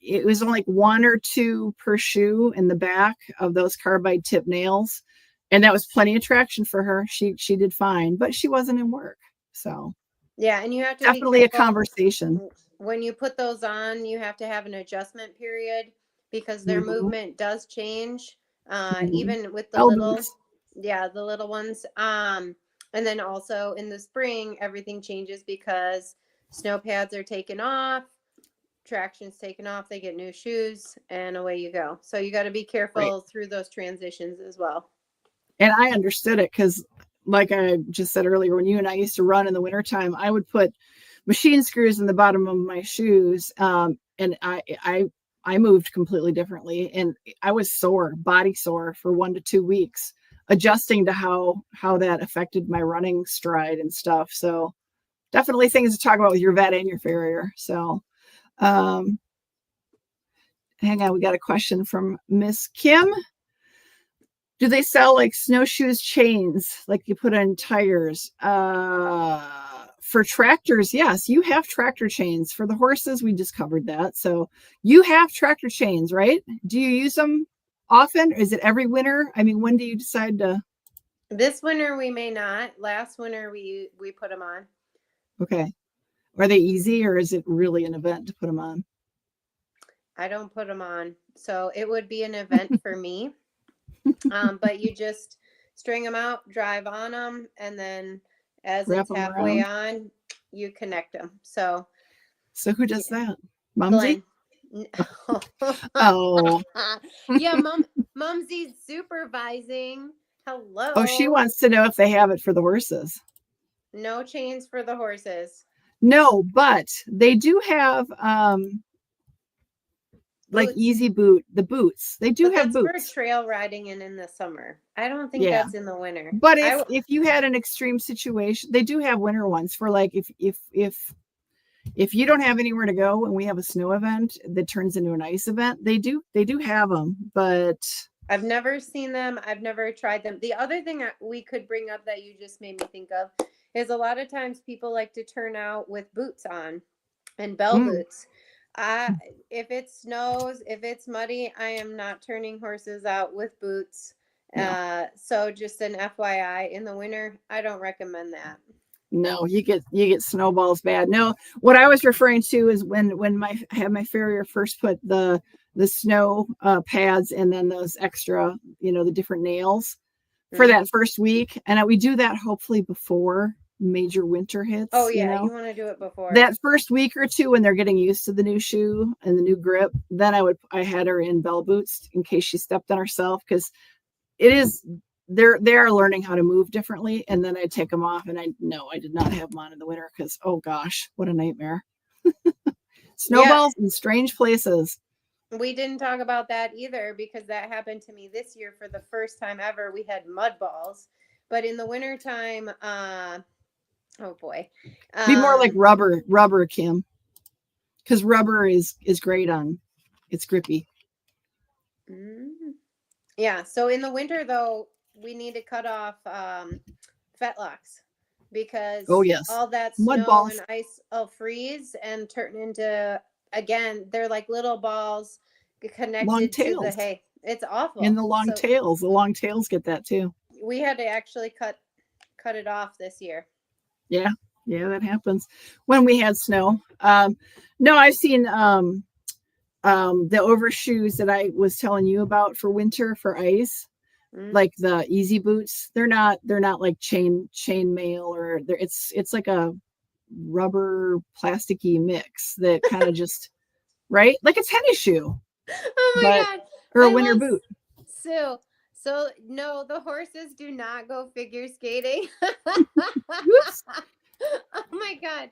it was only like one or two per shoe in the back of those carbide tip nails, and that was plenty of traction for her. She did fine, but she wasn't in work. So Yeah, and you have to be definitely a careful conversation. when you put those on. You have to have an adjustment period because their Mm-hmm. movement does change. Mm-hmm. Even with the Bell little, boots. yeah, the little ones. And then also in the spring, everything changes because snow pads are taken off, traction's taken off, they get new shoes, and away you go. So you got to be Right. careful through those transitions as well. And I understood it because, like I just said earlier, when you and I used to run in the wintertime, I would put machine screws in the bottom of my shoes. And I moved completely differently. And I was sore, body sore for 1 to 2 weeks, adjusting to how that affected my running stride and stuff. So definitely things to talk about with your vet and your farrier. So um, hang on, we got a question from Miss Kim. Do they sell like snowshoes chains, like you put on tires? For tractors, yes, you have tractor chains. For the horses, we just covered that. So you have tractor chains, right? Do you use them often? Is it every winter? I mean, when do you decide to? This winter we may not. Last winter we put them on. Okay. Are they easy or is it really an event to put them on? I don't put them on. So it would be an event for me. But you just string them out, drive on them, and then as Wrap it's them halfway around. on, you connect them. So, So who does that? Mumsy? Glenn. Oh, Yeah, Mumsy's supervising. oh, she Hello. wants to know if they have it for the horses. No chains for the horses. No, but they do have like Boots. easy boot, the boots. They do But have that's for boots. trail riding and in the summer. I don't think Yeah. that's in the winter. But if you had an extreme situation, they do have winter ones for like if you don't have anywhere to go and we have a snow event that turns into an ice event, they do have them, but I've never seen them. I've never tried them. The other thing we could bring up that you just made me think of is a lot of times people like to turn out with boots on and bell mm, boots. If it snows, if it's muddy, I am not turning horses out with boots. no. So just an FYI, in the winter, I don't recommend that. No, you get snowballs bad. No, what I was referring to is when I had my farrier first put the snow pads and then those extra, the different nails for Mm. that first week, and we do that hopefully before major winter hits. Oh yeah, you want to do it before. That first week or two when they're getting used to the new shoe and the new grip, then I had her in bell boots in case she stepped on herself, because it is they are learning how to move differently. And then I'd take them off, and I did not have them on in the winter because, oh gosh, what a nightmare. Snowballs in strange places. We didn't talk about that either because that happened to me this year for the first time ever. We had mud balls, but in the wintertime, oh boy. Be more like rubber, Kim, because rubber is great on, it's grippy. Yeah. So in the winter though, we need to cut off fetlocks because Oh yes, all that mud snow balls. and ice will freeze and turn into, again, they're like little balls Long connected to the tails. hay. It's awful. And the long tails get that too. We had to actually cut it off this year. Yeah, that happens when we had snow. No, I've seen the overshoes that I was telling you about for winter for ice, like the easy boots. They're not like chain mail, or it's like a rubber plasticky mix that kind of just right, like a tennis shoe. Oh my God. Or a winter boot. Sue. So no, the horses do not go figure skating. Oh my God.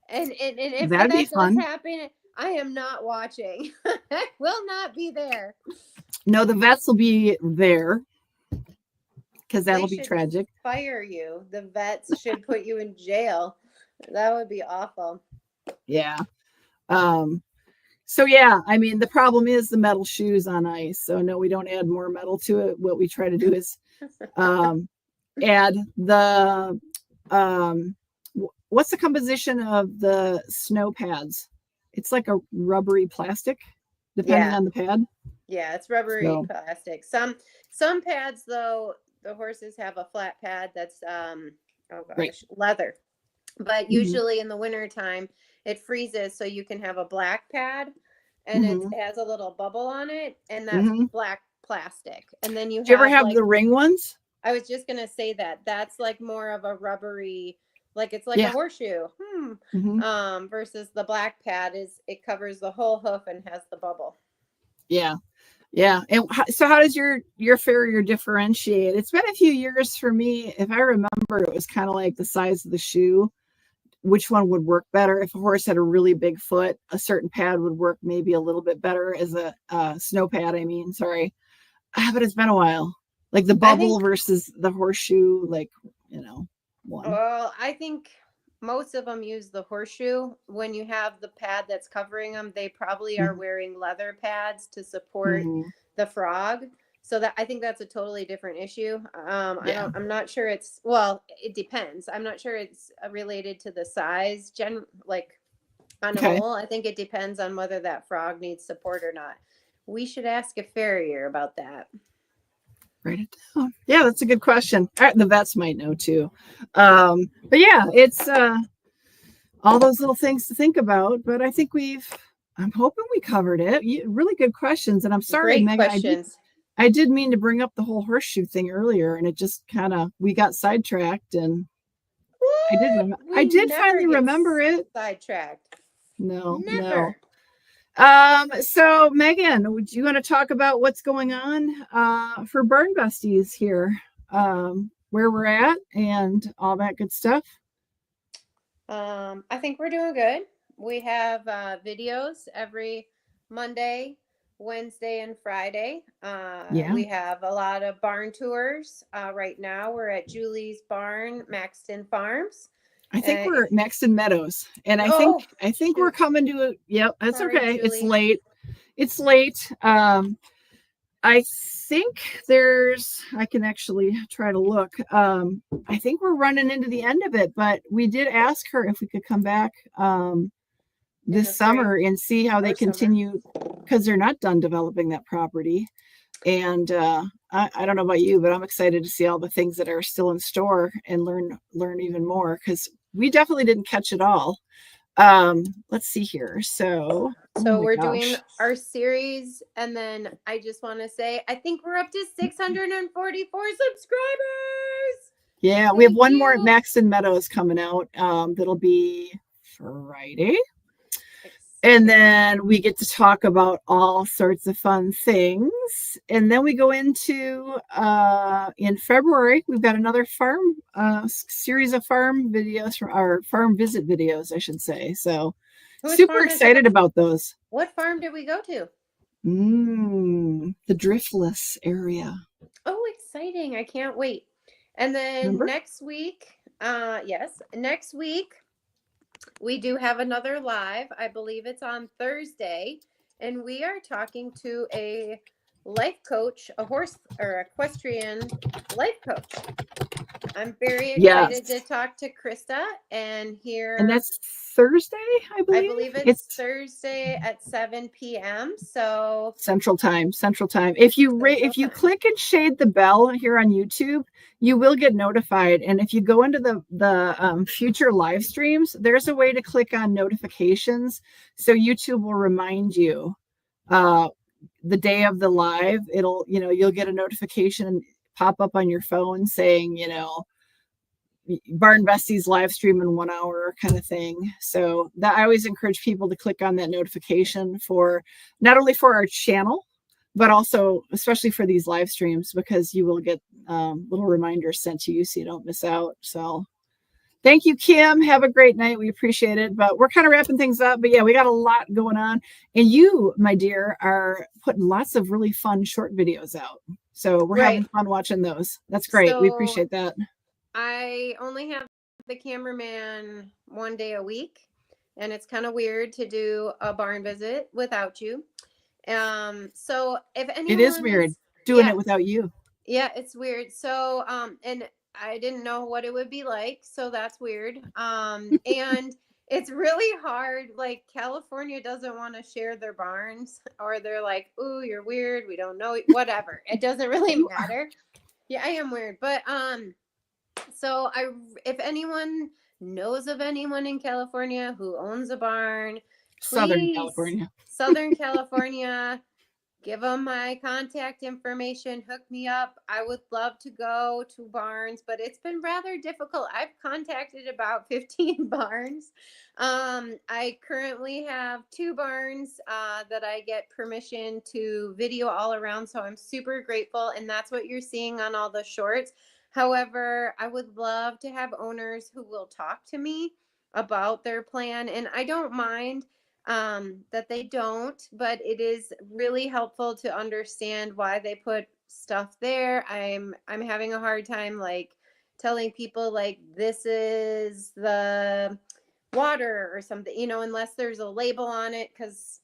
And if That'd be that fun. does happen, I am not watching. I will not be there. No, the vets will be there. because They that'll be should tragic. fire you. The vets should put you in jail. That would be awful. Yeah. Um, so yeah, I mean, the problem is the metal shoes on ice. So no, we don't add more metal to it. What we try to do is um, add the what's the composition of the snow pads? It's like a rubbery plastic, depending Yeah. on the pad. Yeah, it's rubbery So plastic. Some pads though, the horses have a flat pad that's oh right. gosh, leather. But Hmm. usually in the winter time it freezes so you can have a black pad and it Hmm. has a little bubble on it and that's Hmm. black plastic. And then you Do you ever have have like the ring ones? I was just going to say that that's like more of a rubbery like it's like a Yeah. horseshoe. Hmm. Versus the black pad is it covers the whole hoof and has the bubble. Yeah. Yeah. And so how does your farrier differentiate? It's been a few years for me. If I remember, it was kind of like the size of the shoe, which one would work better. If a horse had a really big foot, a certain pad would work maybe a little bit better as a snow pad. I mean, sorry. But it's been a while. Like the I bubble think versus the horseshoe, like, one. Well, I think most of them use the horseshoe. When you have the pad that's covering them, they probably are Mm-hmm. wearing leather pads to support Mm-hmm. the frog. So that I think that's a totally different issue. Yeah. I'm not sure it's, well, it depends. I'm not sure it's related to the size, like on a Okay. whole. I think it depends on whether that frog needs support or not. We should ask a farrier about that. Write it down. Yeah, that's a good question. The vets might know too. But yeah, it's all those little things to think about. But I think I'm hoping we covered it. Really good questions. And I'm sorry, Great Megan, questions. I did mean to bring up the whole horseshoe thing earlier, and it just kind of, we got sidetracked, and What? I We did never finally get remember it. sidetracked. No, no. Never. So Megan, would you want to talk about what's going on for Burn Besties here? Where we're at and all that good stuff. I think we're doing good. We have videos every Monday, Wednesday, and Friday. Yeah. We have a lot of barn tours. Right now, we're at Julie's Barn, Maxton Farms. I think If we're Maxton Meadows. And oh I think we're shoot, coming to it. Yep, that's sorry, okay. It's Julie. late. It's late. I think I can actually try to look. I think we're running into the end of it, but we did ask her if we could come back In the this spring summer and see how they or summer. continue, because they're not done developing that property. And I don't know about you, but I'm excited to see all the things that are still in store and learn even more, because we definitely didn't catch it all. Let's see here. So, oh So my we're doing gosh. our series, and then I just want to say I think we're up to 644 subscribers. Yeah, we have Thank one more at you. Maxton Meadows coming out. That'll be Friday. And Exciting. then we get to talk about all sorts of fun things. And then we go into in February, we've got another farm series of farm videos from our farm visit videos, I should say. So Whose super farm is that? excited about those. What farm did we go to? The Driftless area. Oh, exciting. I can't wait. And then Remember? next week, next week we do have another live. I believe it's on Thursday, and we are talking to a life coach, a horse or equestrian life coach. I'm very excited Yes. to talk to Krista and hear. And that's Thursday, I believe. I believe it's Thursday at 7 p.m. So Central Time. If you click and shade the bell here on YouTube, you will get notified. And if you go into the future live streams, there's a way to click on notifications, so YouTube will remind you the day of the live. You'll get a notification pop up on your phone saying, Barn Besties live stream in 1 hour kind of thing. So that I always encourage people to click on that notification for not only for our channel, but also especially for these live streams, because you will get little reminders sent to you so you don't miss out. So thank you, Kim. Have a great night. We appreciate it. But we're kind of wrapping things up. But yeah, we got a lot going on. And you, my dear, are putting lots of really fun short videos out. So we're having Right. fun watching those. That's great. We So appreciate that. I only have the cameraman 1 day a week, and it's kind of weird to do a barn visit without you. So if It is anyone weird is, doing yeah, it without you. yeah, it's weird. So, and I didn't know what it would be like, so that's weird. And it's really hard. Like California doesn't want to share their barns, or they're like, "Ooh, you're weird. We don't know." Whatever. It doesn't really You matter. Yeah, I am weird, but so if anyone knows of anyone in California who owns a barn, Southern please, California. Southern California, give them my contact information, hook me up. I would love to go to barns, but it's been rather difficult. I've contacted about 15 barns. I currently have 2 barns that I get permission to video all around, so I'm super grateful, and that's what you're seeing on all the shorts. However, I would love to have owners who will talk to me about their plan, and I don't mind that they don't, but it is really helpful to understand why they put stuff there. I'm having a hard time like telling people like this is the water or something, unless there's a label on it, because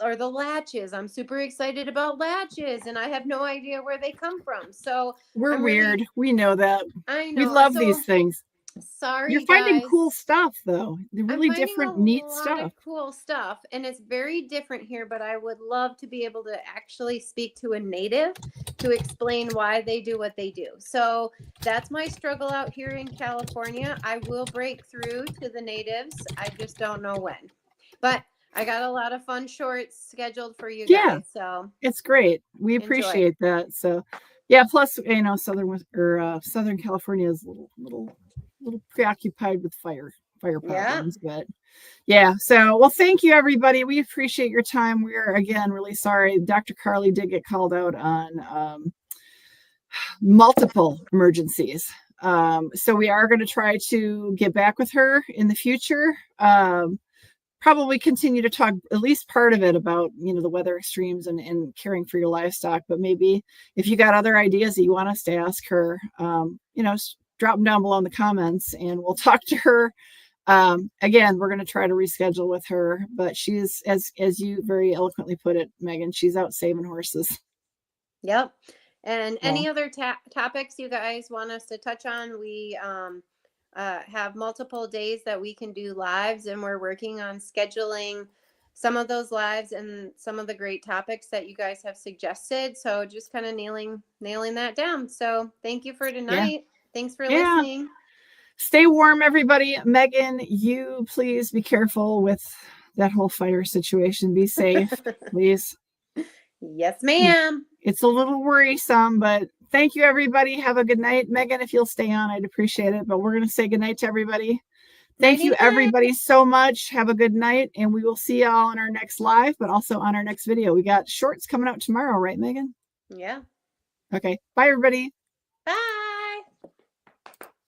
or the latches. I'm super excited about latches and I have no idea where they come from. So We're I'm really, weird. We know that. I We know. love So these things. You're sorry, finding cool guys. stuff, though. The I'm really finding a different, neat lot stuff. of cool stuff, and it's very different here, but I would love to be able to actually speak to a native to explain why they do what they do. So that's my struggle out here in California. I will break through to the natives. I just don't know when. But I got a lot of fun shorts scheduled for you Yeah, guys, so it's great. We enjoy. appreciate that. So, yeah. Plus, Southern California is a little preoccupied with fire Yeah. problems, but yeah. So, well, thank you, everybody. We appreciate your time. We're again really sorry. Dr. Carly did get called out on multiple emergencies. So we are going to try to get back with her in the future. Probably continue to talk at least part of it about the weather extremes and caring for your livestock, but maybe if you got other ideas that you want us to ask her, drop them down below in the comments and we'll talk to her. Again, we're going to try to reschedule with her, but she's, as you very eloquently put it, Megan, she's out saving horses. Yep. And So any other topics you guys want us to touch on? We have multiple days that we can do lives, and we're working on scheduling some of those lives and some of the great topics that you guys have suggested. So just kind of nailing that down. So thank you for yeah, tonight. Thanks for yeah. listening. Stay warm, everybody. Megan, you please be careful with that whole fire situation. Be safe, please. Yes, ma'am. It's a little worrisome, but thank you, everybody. Have a good night. Megan, if you'll stay on, I'd appreciate it. But we're going to say good night to everybody. Thank Nighty you, night. everybody, so much. Have a good night, and we will see y'all on our next live, but also on our next video. We got shorts coming out tomorrow, right, Megan? Yeah. Okay. Bye, everybody.